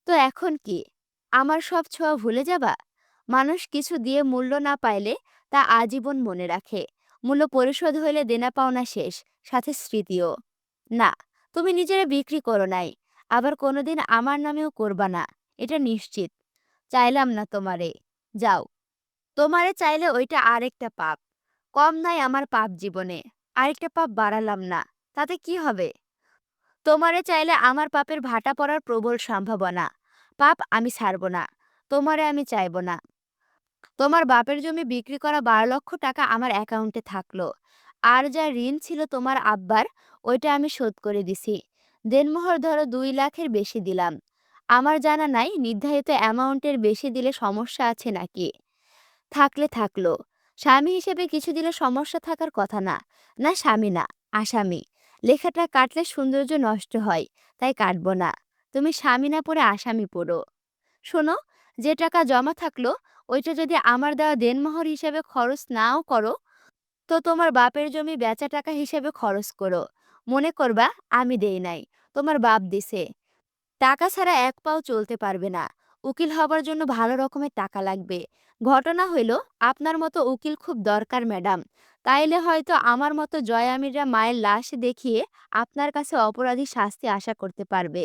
তো এখন কি? আমার সব ছোঁয়া ভুলে যাবা? মানুষ কিছু দিয়ে মূল্য না পাইলে তা আজীবন মনে রাখে। মূল্য পরিশোধ হইলে দেনা পাওনা শেষ, সাথে স্মৃতিও। না, তুমি নিজেরা বিক্রি করো নাই। আবার কোনোদিন আমার নামেও করবা না, এটা নিশ্চিত। চাইলাম না তোমারে। যাও। তোমারে চাইলে ওইটা আরেকটা পাপ। কম নাই আমার পাপ জীবনে। আরেকটা পাপ বাড়ালাম না, তাতে কি হবে? তোমারে চাইলে আমার পাপের ভাটা পড়ার প্রবল সম্ভাবনা। পাপ আমি ছাড়ব না। তোমারে আমি চাইব না। তোমার বাপের জমি বিক্রি করা ১২ লক্ষ টাকা আমার অ্যাকাউন্টে থাকলো। আর যা ঋণ ছিল তোমার আব্বার, ওইটা আমি শোধ করে দিছি। দেনমোহর ধরো ২ লাখের বেশি দিলাম। আমার জানা নাই নির্ধারিত অ্যামাউন্টের বেশি দিলে সমস্যা আছে নাকি। থাকলে থাকলো। স্বামী হিসেবে কিছু দিলে সমস্যা থাকার কথা না। না, স্বামী না, আসামি। লেখাটা কাটলে সৌন্দর্য নষ্ট হয়, তাই কাটবো না। তুমি স্বামী না পড়ে আসামি পড়ো। শোনো, যে টাকা জমা থাকলো, ওইটা যদি আমার দেওয়া দেনমোহর হিসেবে খরচ নাও করো, তো তোমার বাপের জমি বেচা টাকা হিসেবে খরচ করো। মনে করবা আমি দেই নাই, তোমার বাপ দিছে। টাকা ছাড়া এক পাও চলতে পারবে না। উকিল হবার জন্য ভালো রকমের টাকা লাগবে। ঘটনা হইল, আপনার মতো উকিল খুব দরকার ম্যাডাম। তাইলে হয়তো আমার মতো জয় আমিররা মায়ের লাশ দেখিয়ে আপনার কাছে অপরাধী শাস্তি আশা করতে পারবে।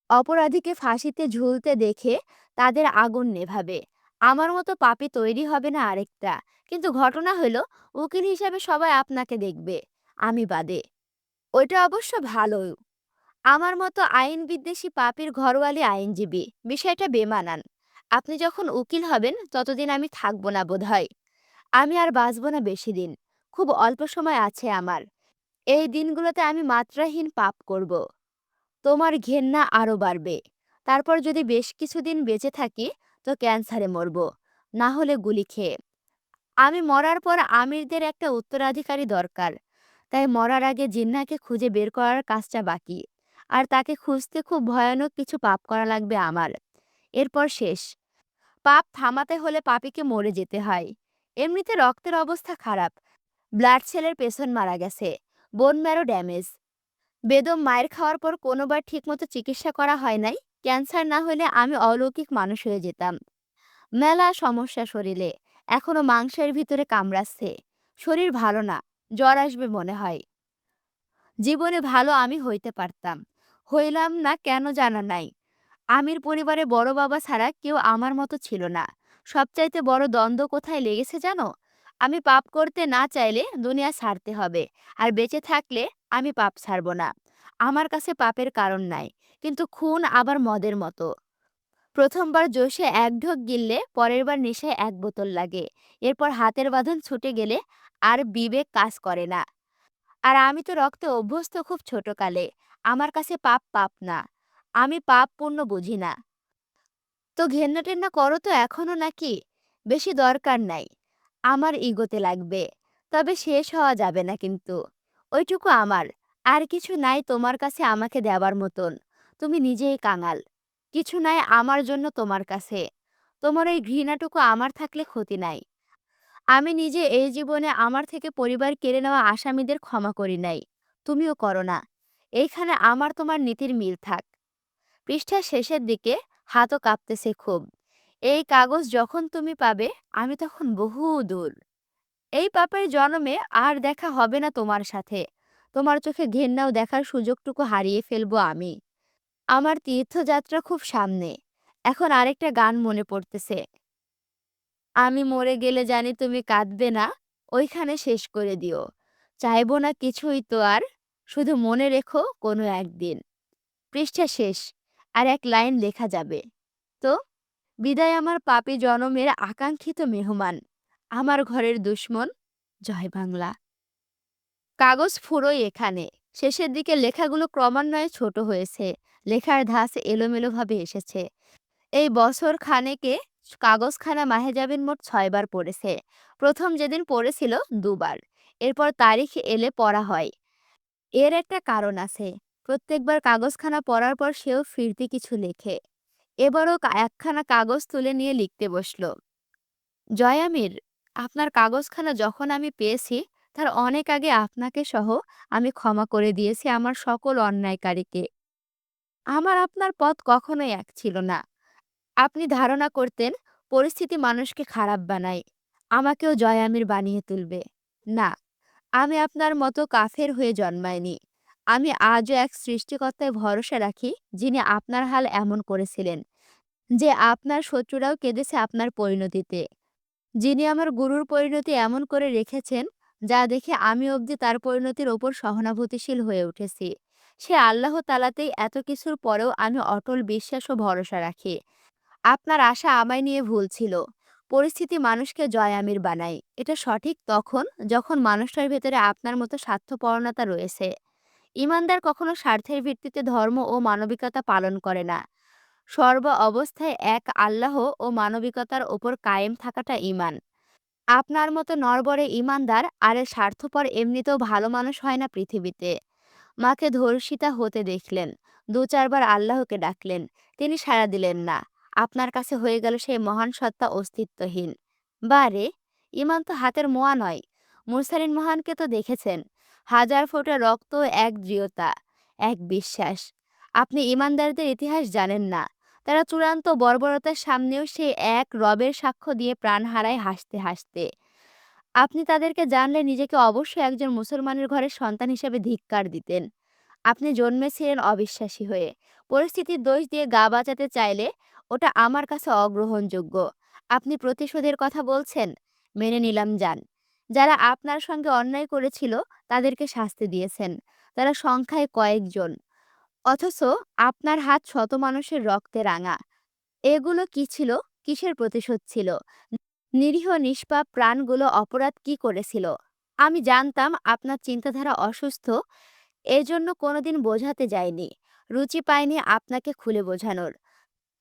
অপরাধীকে ফাঁসিতে ঝুলতে দেখে তাদের আগুন নেভাবে। আমার মতো পাপী তৈরি হবে না আরেকটা। কিন্তু ঘটনা হইল, উকিল হিসাবে সবাই আপনাকে দেখবে, আমি বাদে। ওইটা অবশ্য ভালো। আমার মতো আইন বিদ্বেষী পাপীর ঘরওয়ালি আইনজীবী, বিষয়টা বেমানান। আপনি যখন উকিল হবেন ততদিন আমি থাকবো না বোধহয়। আমি আর বাঁচব না বেশি দিন। খুব অল্প সময় আছে আমার। এই দিনগুলোতে আমি মাত্রাহীন পাপ করব। তোমার ঘেন্না আরো বাড়বে। তারপর যদি বেশ কিছুদিন বেঁচে থাকি, তো ক্যান্সারে মরব, না হলে গুলি খেয়ে। আমি মরার পর আমিরদের একটা উত্তরাধিকারী দরকার। তাই মরার আগে জিন্নাহকে খুঁজে বের করার কাজটা বাকি। আর তাকে খুঁজতে খুব ভয়ানক কিছু পাপ করা লাগবে আমার। এরপর শেষ। পাপ থামাতে হলে পাপীকে মরে যেতে হয়। এমনিতে রক্তের অবস্থা খারাপ। ব্লাড সেলের পেছন মারা গেছে। Bone marrow damage. বেদম মায়ের খাওয়ার পর কোনোবার ঠিকমতো চিকিৎসা করা হয় নাই। ক্যান্সার না হলে আমি অলৌকিক মানুষ হয়ে যেতাম। মেলা সমস্যা শরীরে, এখনো মাংসের ভিতরে কামড়াচ্ছে। শরীর ভালো না, জ্বর আসবে মনে হয়। জীবনে ভালো আমি হইতে পারতাম, হইলাম না কেন জানা নাই। আমির পরিবারে বড় বাবা ছাড়া কেউ আমার মতো ছিল না। সবচাইতে বড় দ্বন্দ্ব কোথায় লেগেছে জানো? আমি পাপ করতে না চাইলে দুনিয়া ছাড়তে হবে, আর বেঁচে থাকলে আমি পাপ ছাড়ব না। আমার কাছে পাপের কারণ নাই, কিন্তু খুন আবার মদের মতো। প্রথমবার জোশে এক ঢোক গিললে পরের বার নেশায় এক বোতল লাগে। এরপর হাতের বাঁধন ছুটে গেলে আর বিবেক কাজ করে না। আর আমি তো রক্তে অভ্যস্ত খুব ছোটকালে। আমার কাছে পাপ পাপ না। আমি পাপ পুণ্য বুঝি না। তো ঘেন্না টেন্না করো তো এখনো নাকি? বেশি দরকার নাই। আমার ইগোতে লাগবে। তবে শেষ হওয়া যাবে না কিন্তু। ওইটুকু আমার। আর কিছু নাই তোমার কাছে আমাকে দেওয়ার মতন। তুমি নিজেই কাঙাল। কিছু নাই আমার জন্য তোমার কাছে। তোমার ওই ঘৃণাটুকু আমার থাকলে ক্ষতি নাই। আমি নিজে এই জীবনে আমার থেকে পরিবার কেড়ে নেওয়া আসামিদের ক্ষমা করি নাই। তুমিও করো না। এইখানে আমার তোমার নীতির মিল থাক। পৃষ্ঠার শেষের দিকে হাতও কাঁপতেছে খুব। এই কাগজ যখন তুমি পাবে, আমি তখন বহু দূর। এই পাপের জন্মে আর দেখা হবে না তোমার সাথে। তোমার চোখে ঘেন্নাও দেখার সুযোগটুকু হারিয়ে ফেলবো আমি। আমার তীর্থযাত্রা খুব সামনে। এখন আরেকটা গান মনে পড়তেছে। আমি মরে গেলে জানি তুমি কাঁদবে না, ওইখানে শেষ করে দিও। চাইবো না কিছুই তো আর, শুধু মনে রেখো কোনো একদিন। পৃষ্ঠা শেষ। আর এক লাইন লেখা যাবে। তো বিদায় আমার পাপী জনমের আকাঙ্ক্ষিত মেহমান, আমার ঘরের দুশ্মন। জয় বাংলা। কাগজ ফুরোয় এখানে। শেষের দিকে লেখাগুলো ক্রমান্বয়ে ছোট হয়েছে। লেখার ধাঁচ এলোমেলোভাবে এসেছে। এই বছর খানেকে কাগজখানা মাহেজাবিন মোট ৬ বার পড়েছে। প্রথম যেদিন পড়েছিল ২ বার। এরপর তারিখ এলে পড়া হয়। এর একটা কারণ আছে। প্রত্যেকবার কাগজখানা পড়ার পর সেও ফিরতি কিছু লেখে। এবারও একখানা কাগজ তুলে নিয়ে লিখতে বসল। জয়ামির, আপনার কাগজখানা যখন আমি পেয়েছি, তার অনেক আগে আপনাকে সহ আমি ক্ষমা করে দিয়েছি আমার সকল অন্যায়কারীকে। আমার আপনার পথ কখনোই এক ছিল না। আপনি ধারণা করতেন পরিস্থিতি মানুষকে খারাপ বানায়, আমাকেও জয়ামির বানিয়ে তুলবে। না, আমি আপনার মতো কাফের হয়ে জন্মাইনি। আমি আজও এক সৃষ্টিকর্তায় ভরসা রাখি, যিনি আপনার হাল এমন করেছিলেন যে আপনার শত্রুরাও কেঁদেছে আপনার পরিণতিতে। যিনি আমার গুরুর পরিণতি এমন করে রেখেছেন, যা দেখে আমি অবধি তার পরিণতির ওপর সহানুভূতিশীল হয়ে উঠেছি। সে আল্লাহ তালাতেই এত কিছুর পরেও আমি অটল বিশ্বাস ও ভরসা রাখি। আপনার আশা আমায় নিয়ে ভুল ছিল। পরিস্থিতি মানুষকে জয়ামির বানায়। এটা সঠিক তখন, যখন মানুষটার ভেতরে আপনার মতো স্বার্থপরণতা রয়েছে। ঈমানদার কখনো স্বার্থের ভিত্তিতে ধর্ম ও মানবিকতা পালন করে না। সর্ব অবস্থায় এক আল্লাহ ও মানবিকতার ওপর কায়েম থাকাটা ঈমান। আপনার মতো নড়বড়ে ঈমানদার আর স্বার্থপর এমনিতেও ভালো মানুষ হয় না পৃথিবীতে। মাকে ধর্ষিতা হতে দেখলেন। ২-৪ বার আল্লাহকে ডাকলেন। তিনি সাড়া দিলেন না। আপনার কাছে হয়ে গেল সেই মহান সত্তা অস্তিত্বহীন। বারে, ঈমান তো হাতের মোয়া নয়। মুরসালিন মহানকে তো দেখেছেন। হাজার ফোঁটা রক্ত, এক দৃঢ়তা, এক বিশ্বাস। আপনি ঈমানদারদের ইতিহাস জানেন না। তারা চূড়ান্ত বর্বরতার সামনেও সেই এক রবের সাক্ষ্য দিয়ে প্রাণ হারায় হাসতে হাসতে। আপনি তাদেরকে জানলে নিজেকে অবশ্যই একজন মুসলমানের ঘরের সন্তান হিসেবে ধিক্কার দিতেন। আপনি জন্মেছিলেন অবিশ্বাসী হয়ে। পরিস্থিতির দোষ দিয়ে গা বাঁচাতে চাইলে ওটা আমার কাছে অগ্রহণযোগ্য। আপনি প্রতিশোধের কথা বলছেন, মেনে নিলাম যান। যারা আপনার সঙ্গে অন্যায় করেছিল তাদেরকে শাস্তি দিয়েছেন। তারা সংখ্যায় কয়েকজন। অথচ আপনার হাত শত মানুষের রক্তে রাঙা। এগুলো কি ছিল? কিসের প্রতিশোধ ছিল? নিরীহ নিষ্পাপ প্রাণগুলো অপরাধ কি করেছিল? আমি জানতাম আপনার চিন্তাধারা অসুস্থ, এজন্য কোনোদিন বোঝাতে যাইনি। রুচি পাইনি আপনাকে খুলে বোঝানোর।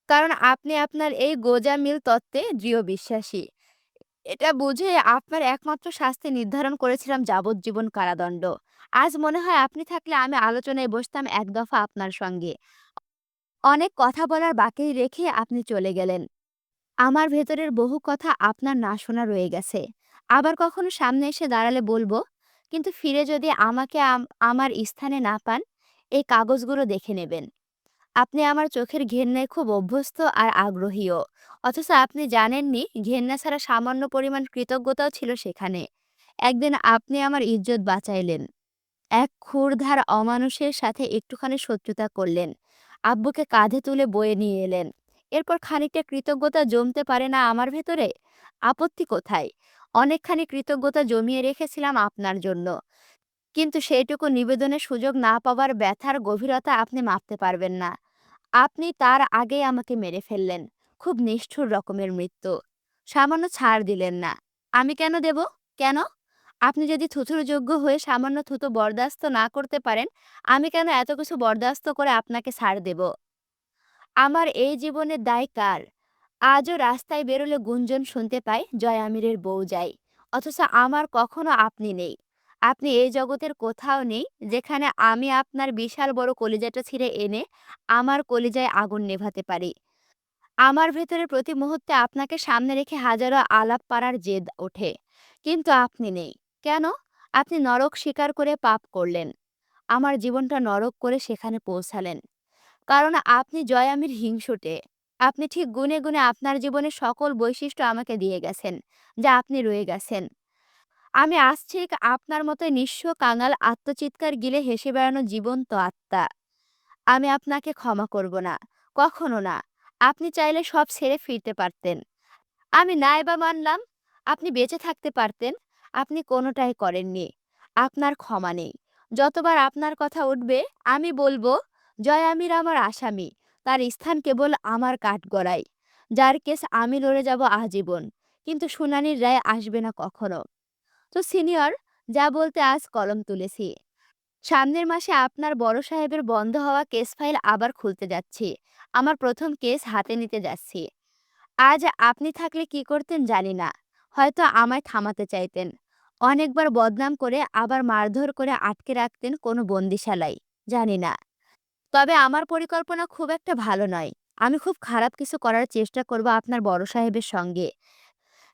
কারণ আপনি আপনার এই গোঁজামিল তত্ত্বে দৃঢ় বিশ্বাসী। এটা বুঝে আপনার একমাত্র শাস্তি নির্ধারণ করেছিলাম যাবজ্জীবন কারাদণ্ড। আজ মনে হয় আপনি থাকলে আমি আলোচনায় বসতাম এক দফা আপনার সঙ্গে। অনেক কথা বলার বাকি রেখে আপনি চলে গেলেন। আমার ভেতরের বহু কথা আপনার না শোনা রয়ে গেছে। আবার কখনো সামনে এসে দাঁড়ালে বলবো, কিন্তু ফিরে যদি আমাকে আমার স্থানে না পান, এই কাগজগুলো দেখে নেবেন। আপনি আমার চোখের ঘেন্নায় খুব অভ্যস্ত আর আগ্রহীও। অথচ আপনি জানেননি ঘেন্না ছাড়া সামান্য পরিমাণ কৃতজ্ঞতাও ছিল সেখানে। একদিন আপনি আমার ইজ্জত বাঁচাইলেন। এক ক্ষুরধার অমানুষের সাথে একটুখানি শত্রুতা করলেন। আব্বুকে কাঁধে তুলে বয়ে নিয়ে এলেন। এরপর খানিকটা কৃতজ্ঞতা জমতে পারে না আমার ভেতরে? আপত্তি কোথায়? অনেকখানি কৃতজ্ঞতা জমিয়ে রেখেছিলাম আপনার জন্য। কিন্তু সেইটুকু নিবেদনের সুযোগ না পাওয়ার ব্যথার গভীরতা আপনি মাপতে পারবেন না। আপনি তার আগেই আমাকে মেরে ফেললেন। খুব নিষ্ঠুর রকমের মৃত্যু। সামান্য ছাড় দিলেন না। আমি কেন দেব? কেন? আপনি যদি থুথুর যোগ্য হয়ে সামান্য থুথু বরদাস্ত না করতে পারেন, আমি কেন এত কিছু বরদাস্ত করে আপনাকে ছাড় দেব? আমার এই জীবনের দায় কার? আজও রাস্তায় বেরোলে গুঞ্জন শুনতে পাই, জয় আমিরের বউ যায়। অথচ আমার কখনো আপনি নেই। আপনি এই জগতের কোথাও নেই যেখানে আমি আপনার বিশাল বড় কলিজাটা ছিঁড়ে এনে আমার কলিজায় আগুন নেভাতে পারি। আমার ভেতরে প্রতি মুহূর্তে আপনাকে সামনে রেখে হাজারো আলাপ পাড়ার জেদ ওঠে। কিন্তু আপনি নেই। কেন? আপনি নরক স্বীকার করে পাপ করলেন। আমার জীবনটা নরক করে সেখানে পৌঁছালেন। কারণ আপনি জয়ামির হিংসুটে। আপনি ঠিক গুণে গুণে আপনার জীবনের সকল বৈশিষ্ট্য আমাকে দিয়ে গেছেন, যা আপনি রয়ে গেছেন। আমি আজ ঠিক আপনার মতো নিঃস্ব কাঙাল আত্মচিৎকার গিলে হেসে বেড়ানো জীবন্ত আত্মা। আমি আপনাকে ক্ষমা করব না। কখনো না। আপনি চাইলে সব ছেড়ে ফিরতে পারতেন। আমি নাই বা মানলাম। আপনি বেঁচে থাকতে পারতেন। আপনি কোনোটাই করেননি। আপনার ক্ষমা নেই। যতবার আপনার কথা উঠবে, আমি বলবো, জয় আমির আমার আসামি। তার স্থান কেবল আমার কাঠগড়ায়। যার কেস আমি লড়ে যাব আজীবন। কিন্তু শুনানির রায় আসবে না কখনো। তো সিনিয়র, যা বলতে আজ কলম তুলেছি। সামনের মাসে আপনার বড় সাহেবের বন্ধ হওয়া কেস ফাইল আবার খুলতে যাচ্ছি। আমার প্রথম কেস হাতে নিতে যাচ্ছি। আজ আপনি থাকলে কি করতেন জানি না। হয়তো আমায় থামাতে চাইতেন। অনেকবার বদনাম করে আবার মারধর করে আটকে রাখতেন কোনো বন্দিশালায়। জানি না। তবে আমার পরিকল্পনা খুব একটা ভালো নয়। আমি খুব খারাপ কিছু করার চেষ্টা করব আপনার বড় সাহেবের সঙ্গে।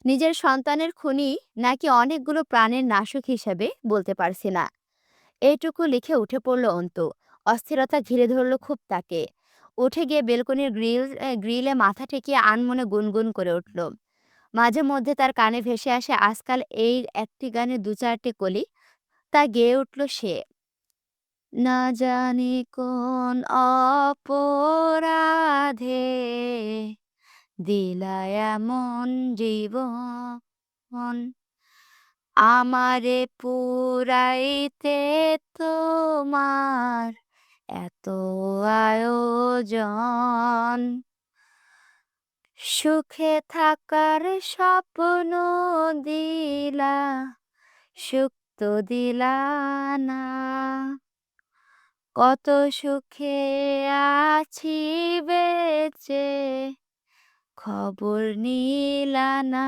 নিজের সন্তানের খুনি নাকি অনেকগুলো প্রাণের নাশক হিসেবে বলতে পারছি না। এইটুকু লিখে উঠে পড়ল অন্তু। অস্থিরতা ঘিরে ধরল খুব তাকে। উঠে গিয়ে বেলকনির গ্রিলে মাথা ঠেকিয়ে আনমনে গুনগুন করে উঠল। মাঝে মধ্যে তার কানে ভেসে আসে আজকাল এই একটি গানের দু চারটি কলি। তা গেয়ে উঠল সে। না জানি কোন অপরাধে দিলা এমন জীবন, আমারে পুরাইতে তোমার এত আয়োজন, সুখে থাকার স্বপ্ন দিলা, সুখ তো দিলা না। কত সুখে আছি বেঁচে, খবর নিলা না।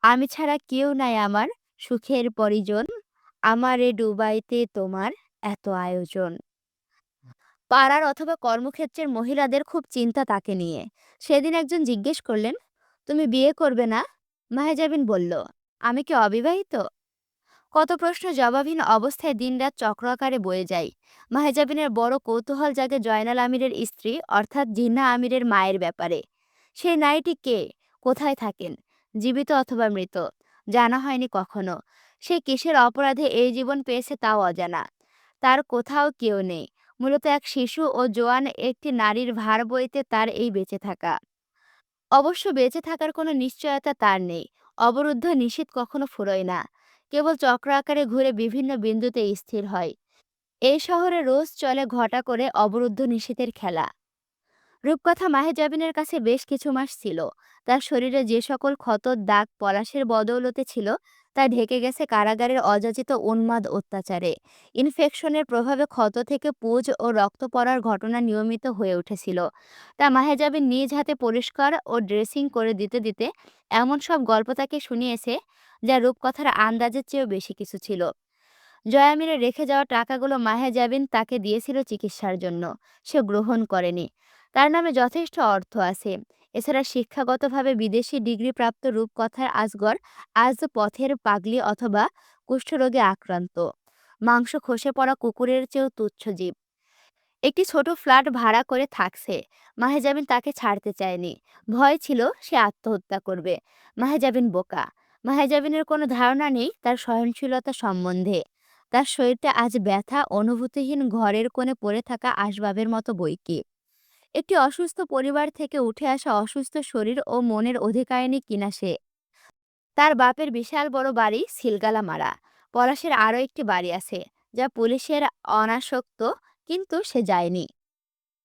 আমি ছাড়া কেউ নাই আমার সুখের পরিজন, আমারে ডুবাইতে তোমার এত আয়োজন। পাড়ার অথবা কর্মক্ষেত্রের মহিলাদের খুব চিন্তা তাকে নিয়ে। সেদিন একজন জিজ্ঞেস করলেন, তুমি বিয়ে করবে না? মাহেজাবিন বলল, আমি কি অবিবাহিত? কত প্রশ্ন জবাবহীন অবস্থায় দিনরাত চক্র আকারে বয়ে যায়। মাহেজাবিনের বড় কৌতূহল জাগে জয়নাল আমিরের স্ত্রী অর্থাৎ জিন্না আমিরের মায়ের ব্যাপারে। সেই নারীটি কে? কোথায় থাকেন? জীবিত অথবা মৃত? জানা হয়নি কখনো। সে কিসের অপরাধে এই জীবন পেয়েছে তাও অজানা। তার কোথাও কেউ নেই। মূলত এক শিশু ও জোয়ান একটি নারীর ভার বইতে তার এই বেঁচে থাকা। অবশ্য বেঁচে থাকার কোনো নিশ্চয়তা তার নেই। অবরুদ্ধ নিশীথ কখনো ফুরোয় না। কেবল চক্র আকারে ঘুরে বিভিন্ন বিন্দুতে স্থির হয়। এই শহরে রোজ চলে ঘটা করে অবরুদ্ধ নিশীথের খেলা। রূপকথা মাহেজাবিনের কাছে বেশ কিছু মাস ছিল। তার শরীরে যে সকল ক্ষতর দাগ পলাশের বদৌলতে ছিল, তা ঢেকে গেছে কারাগারের অযাচিত উন্মাদ অত্যাচারে। ইনফেকশনের প্রভাবে ক্ষত থেকে পুঁজ ও রক্ত পড়ার ঘটনা নিয়মিত হয়ে উঠেছিল। তা মাহেজাবিন নিজ হাতে পরিষ্কার ও ড্রেসিং করে দিতে দিতে এমন সব গল্প তাকে শুনিয়েছে, যা রূপকথার আন্দাজের চেয়েও বেশি কিছু ছিল। জয়ামিনের রেখে যাওয়া টাকাগুলো মাহেজাবিন তাকে দিয়েছিল চিকিৎসার জন্য। সে গ্রহণ করেনি। তার নামে যথেষ্ট অর্থ আছে। এছাড়া শিক্ষাগতভাবে বিদেশি ডিগ্রিপ্রাপ্ত রূপকথার আজগর আজ পথের পাগলি অথবা কুষ্ঠরোগে আক্রান্ত। মাংস খসে পড়া কুকুরের চেয়েও তুচ্ছ জীব। একটি ছোট ফ্ল্যাট ভাড়া করে থাকছে। মাহেজাবিন তাকে ছাড়তে চায়নি। ভয় ছিল সে আত্মহত্যা করবে। মাহেজাবিন বোকা। মাহেজাবিনের কোনো ধারণা নেই তার সহনশীলতা সম্বন্ধে। তার শরীরটা আজ ব্যথা অনুভূতিহীন ঘরের কোণে পড়ে থাকা আসবাবের মতো বইকি। একটি অসুস্থ পরিবার থেকে উঠে আসা অসুস্থ শরীর ও মনের অধিকারিণী কিনা সে। তার বাপের বিশাল বড় বাড়ি সিলগালা মারা। পলাশের আরও একটি বাড়ি আছে, যা পুলিশের অনাসক্ত, কিন্তু সে যায়নি।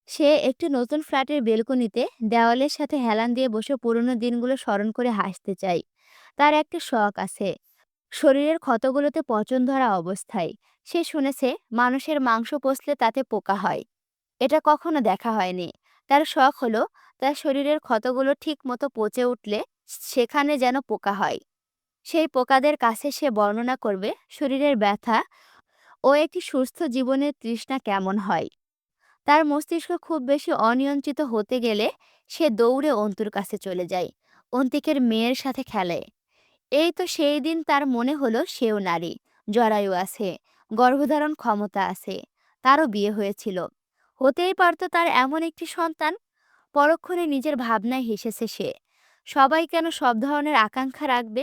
সে একটি নতুন ফ্ল্যাটের বেলকনিতে দেওয়ালের সাথে হেলান দিয়ে বসে পুরনো দিনগুলো স্মরণ করে হাসতে চায়। তার একটা শখ আছে, শরীরের ক্ষতগুলোতে পচন ধরা অবস্থায়। সে শুনেছে মানুষের মাংস পচলে তাতে পোকা হয়। এটা কখনো দেখা হয়নি। তার শখ হলো তার শরীরের ক্ষতগুলো ঠিক মতো পচে উঠলে সেখানে যেন পোকা হয়। সেই পোকাদের কাছে সে বর্ণনা করবে শরীরের ব্যথা ও একটি সুস্থ জীবনের তৃষ্ণা কেমন হয়। তার মস্তিষ্ক খুব বেশি অনিয়ন্ত্রিত হতে গেলে সে দৌড়ে অন্তুর কাছে চলে যায়। অন্তিকের মেয়ের সাথে খেলে। এই তো সেই দিন তার মনে হলো সেও নারী। জরায়ু আছে, গর্ভধারণ ক্ষমতা আছে। তারও বিয়ে হয়েছিল। হতেই পারত তার এমন একটি সন্তান। পরক্ষণে নিজের ভাবনায় হেসেছে সে। সবাই কেন সব ধরনের আকাঙ্ক্ষা রাখবে?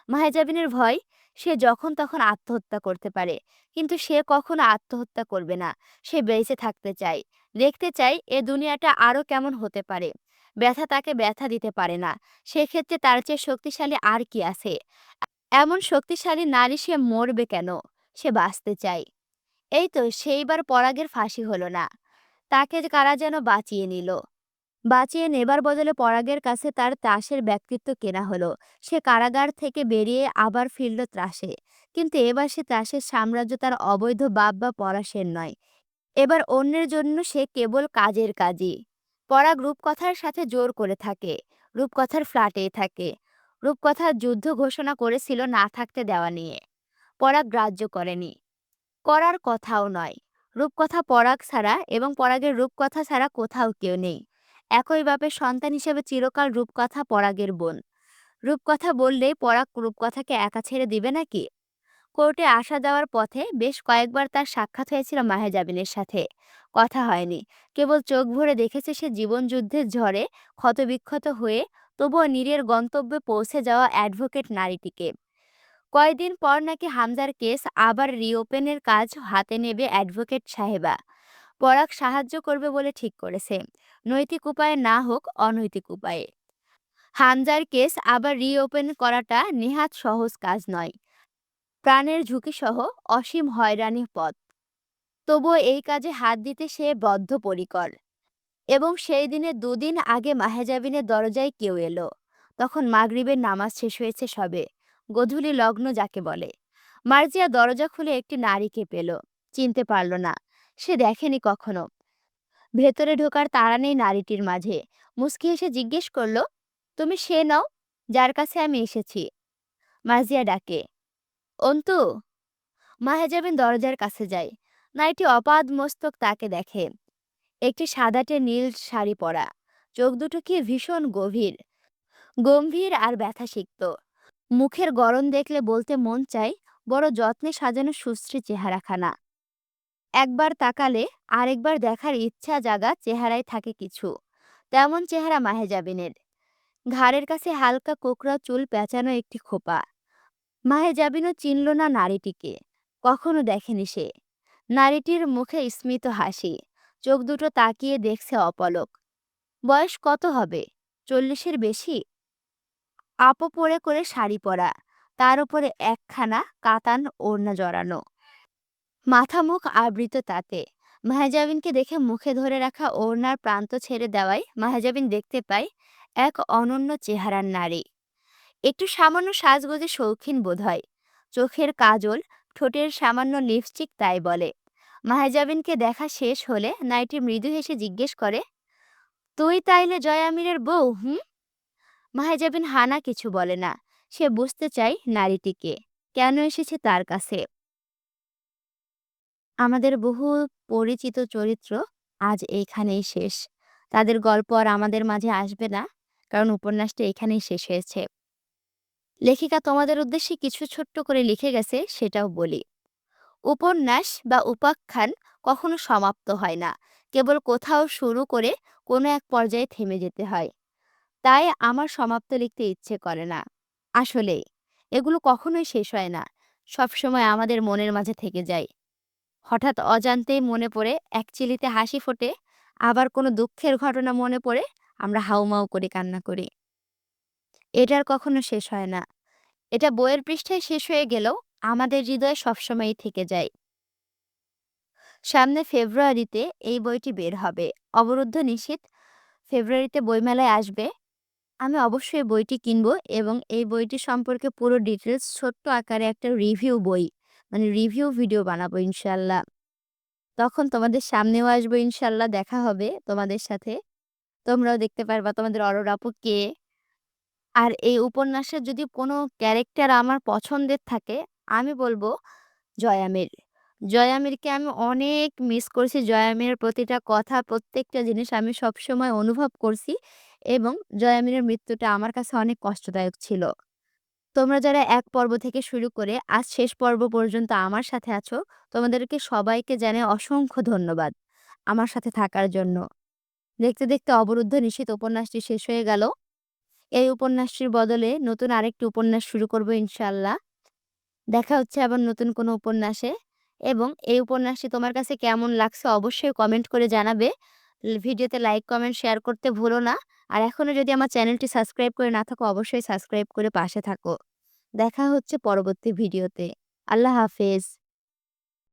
মাহেজাবিনের ভয় সে যখন তখন আত্মহত্যা করতে পারে। কিন্তু সে কখনো আত্মহত্যা করবে না। সে বেঁচে থাকতে চায়। দেখতে চায় এ দুনিয়াটা আরও কেমন হতে পারে। ব্যথা তাকে ব্যথা দিতে পারে না। সেক্ষেত্রে তার চেয়ে শক্তিশালী আর কি আছে? এমন শক্তিশালী নারী সে মরবে কেন? সে বাঁচতে চায়। এই তো সেইবার পরাগের ফাঁসি হলো না। তাকে কারা যেন বাঁচিয়ে নিল। বাঁচিয়ে নেবার বদলে পরাগের কাছে তার ত্রাসের ব্যক্তিত্ব কেনা হলো। সে কারাগার থেকে বেরিয়ে আবার ফিরল ত্রাসে। কিন্তু এবার সে ত্রাসের সাম্রাজ্য তার অবৈধ বাপ বা পলাশের নয়। এবার অন্যের জন্য সে কেবল কাজের কাজই। পরাগ রূপকথার সাথে জোর করে থাকে। রূপকথার ফ্ল্যাটেই থাকে। রূপকথার যুদ্ধ ঘোষণা করেছিল না থাকতে দেওয়া নিয়ে। পরাগ গ্রাহ্য করেনি। করার কথাও নয়। রূপকথা পরাগ ছাড়া এবং পরাগের রূপকথা ছাড়া কোথাও কেউ নেই। একই বাপের সন্তান হিসেবে চিরকাল রূপকথা পরাগের বোন। রূপকথা বললেই পরাগ রূপকথাকে একা ছেড়ে দিবে নাকি? কোর্টে আসা যাওয়ার পথে বেশ কয়েকবার তার সাক্ষাৎ হয়েছিল মাহেজাবিনের সাথে। কথা হয়নি। কেবল চোখ ভরে দেখেছে সে জীবনযুদ্ধের ঝড়ে ক্ষতবিক্ষত হয়ে তবুও নীরের গন্তব্যে পৌঁছে যাওয়া অ্যাডভোকেট নারীটিকে। কয়েকদিন পর নাকি হামজার কেস আবার রিওপেনের কাজ হাতে নেবে অ্যাডভোকেট সাহেবা। পরাগ সাহায্য করবে বলে ঠিক করেছে। নৈতিক উপায়ে না হোক অনৈতিক উপায়ে। হামজার কেস আবার রিওপেন করাটা নেহাত সহজ কাজ নয়। প্রাণের ঝুঁকিসহ অসীম হয়রানির পথ। তবুও এই কাজে হাত দিতে সে বদ্ধপরিকর। এবং সেই দিনে দুদিন আগে মাহেজাবিনের দরজায় কেউ এলো। তখন মাগরিবের নামাজ শেষ হয়েছে সবে। গোধূলি লগ্ন যাকে বলে। মার্জিয়া দরজা খুলে একটি নারীকে পেল। চিনতে পারল না। সে দেখেনি কখনো। ভেতরে ঢোকার তাড়া নেই নারীটির মাঝে। মুচকি হেসে জিজ্ঞেস করল, তুমি সে নও যার কাছে আমি এসেছি? মার্জিয়া ডাকে, অন্তু। মাহেজাবিন দরজার কাছে যায়। নারীটি অপাদ মস্তক তাকে দেখে। একটি সাদাটে নীল শাড়ি পরা। চোখ দুটো কি ভীষণ গভীর, গম্ভীর আর ব্যথাসিক্ত। মুখের গড়ন দেখলে বলতে মন চায় বড় যত্নে সাজানো সুশ্রী চেহারাখানা। একবার তাকালে আরেকবার দেখার ইচ্ছা জাগা চেহারায় থাকে কিছু। তেমন চেহারা মাহেজাবিনের। ঘাড়ের কাছে হালকা কোকড়া চুল পেঁচানো একটি খোপা। মাহেজাবিনও চিনল না নারীটিকে। কখনো দেখেনি সে। নারীটির মুখে স্মিত হাসি। চোখ দুটো তাকিয়ে দেখছে অপলক। বয়স কত হবে? 40-এর বেশি। আপো পরে করে শাড়ি পরা। তার উপরে একখানা কাতান ওড়না জড়ানো। মাথা মুখ আবৃত তাতে। মাহেজাবিনকে দেখে মুখে ধরে রাখা ওড়নার প্রান্ত ছেড়ে দেওয়ায় মাহেজাবিন দেখতে পায় এক অনন্য চেহারার নারী। একটু সামান্য সাজগোজে শৌখিন বোধহয়। চোখের কাজল, ঠোঁটের সামান্য লিপস্টিক তাই বলে। মাহেজাবিনকে দেখা শেষ হলে নারীটি মৃদু হেসে জিজ্ঞেস করে, তুই তাইলে জয় আমিরের বউ? হুম। মাহেজাবিন হানা কিছু বলে না। সে বুঝতে চায় নারীটিকে, কেন এসেছে তার কাছে। আমাদের বহু পরিচিত চরিত্র আজ এইখানেই শেষ। তাদের গল্প আর আমাদের মাঝে আসবে না, কারণ উপন্যাসটা এখানেই শেষ হয়েছে। লেখিকা তোমাদের উদ্দেশ্যে কিছু ছোট্ট করে লিখে গেছে, সেটাও বলি। উপন্যাস বা উপাখ্যান কখনো সমাপ্ত হয় না, কেবল কোথাও শুরু করে কোনো এক পর্যায়ে থেমে যেতে হয়। তাই আমার সমাপ্ত লিখতে ইচ্ছে করে না। আসলেই এগুলো কখনোই শেষ হয় না, সবসময় আমাদের মনের মাঝে থেকে যায়। হঠাৎ অজান্তেই মনে পড়ে, একচিলিতে হাসি ফোটে, আবার কোনো দুঃখের ঘটনা মনে পড়ে আমরা হাউমাউ করে কান্না করি। এটার কখনো শেষ হয় না। এটা বইয়ের পৃষ্ঠায় শেষ হয়ে গেলেও আমাদের হৃদয়ে সবসময়ই থেকে যায়। সামনে ফেব্রুয়ারিতে এই বইটি বের হবে। অবরুদ্ধ নিশীথ ফেব্রুয়ারিতে বইমেলায় আসবে। আমি অবশ্যই বইটি কিনবো এবং এই বইটি সম্পর্কে পুরো ডিটেলস ছোট্ট আকারে একটা রিভিউ বই, মানে রিভিউ ভিডিও বানাবো ইনশাল্লাহ। তখন তোমাদের সামনেও আসবো ইনশাল্লাহ, দেখা হবে তোমাদের সাথে। তোমরাও দেখতে পারবা তোমাদের অরোরা আপু কে। আর এই উপন্যাসের যদি কোনো ক্যারেক্টার আমার পছন্দের থাকে, আমি বলবো জয়ামির। জয়ামিরকে আমি অনেক মিস করছি। জয়ামিরের প্রতিটা কথা, প্রত্যেকটা জিনিস আমি সবসময় অনুভব করছি এবং জয়ামিরের মৃত্যুটা আমার কাছে অনেক কষ্টদায়ক ছিল। তোমরা যারা ১ পর্ব থেকে শুরু করে আজ শেষ পর্ব পর্যন্ত আমার সাথে আছো, তোমাদেরকে সবাইকে জানাই অসংখ্য ধন্যবাদ আমার সাথে থাকার জন্য। দেখতে, দেখতে অবরুদ্ধ নিশীথ উপন্যাসটি শেষ হয়ে গেল। এই উপন্যাসটির বদলে নতুন আরেকটি উপন্যাস শুরু করব ইনশাআল্লাহ। দেখা হচ্ছে আবার নতুন কোনো উপন্যাসে এবং এই উপন্যাসটি তোমার কাছে কেমন লাগছে অবশ্যই কমেন্ট করে জানাবে। ভিডিওতে লাইক, কমেন্ট, শেয়ার করতে ভুলো না। আর এখনো যদি আমার চ্যানেলটি সাবস্ক্রাইব করে না থাকো অবশ্যই সাবস্ক্রাইব করে পাশে থাকো। দেখা হচ্ছে পরবর্তী ভিডিওতে। আল্লাহ হাফেজ।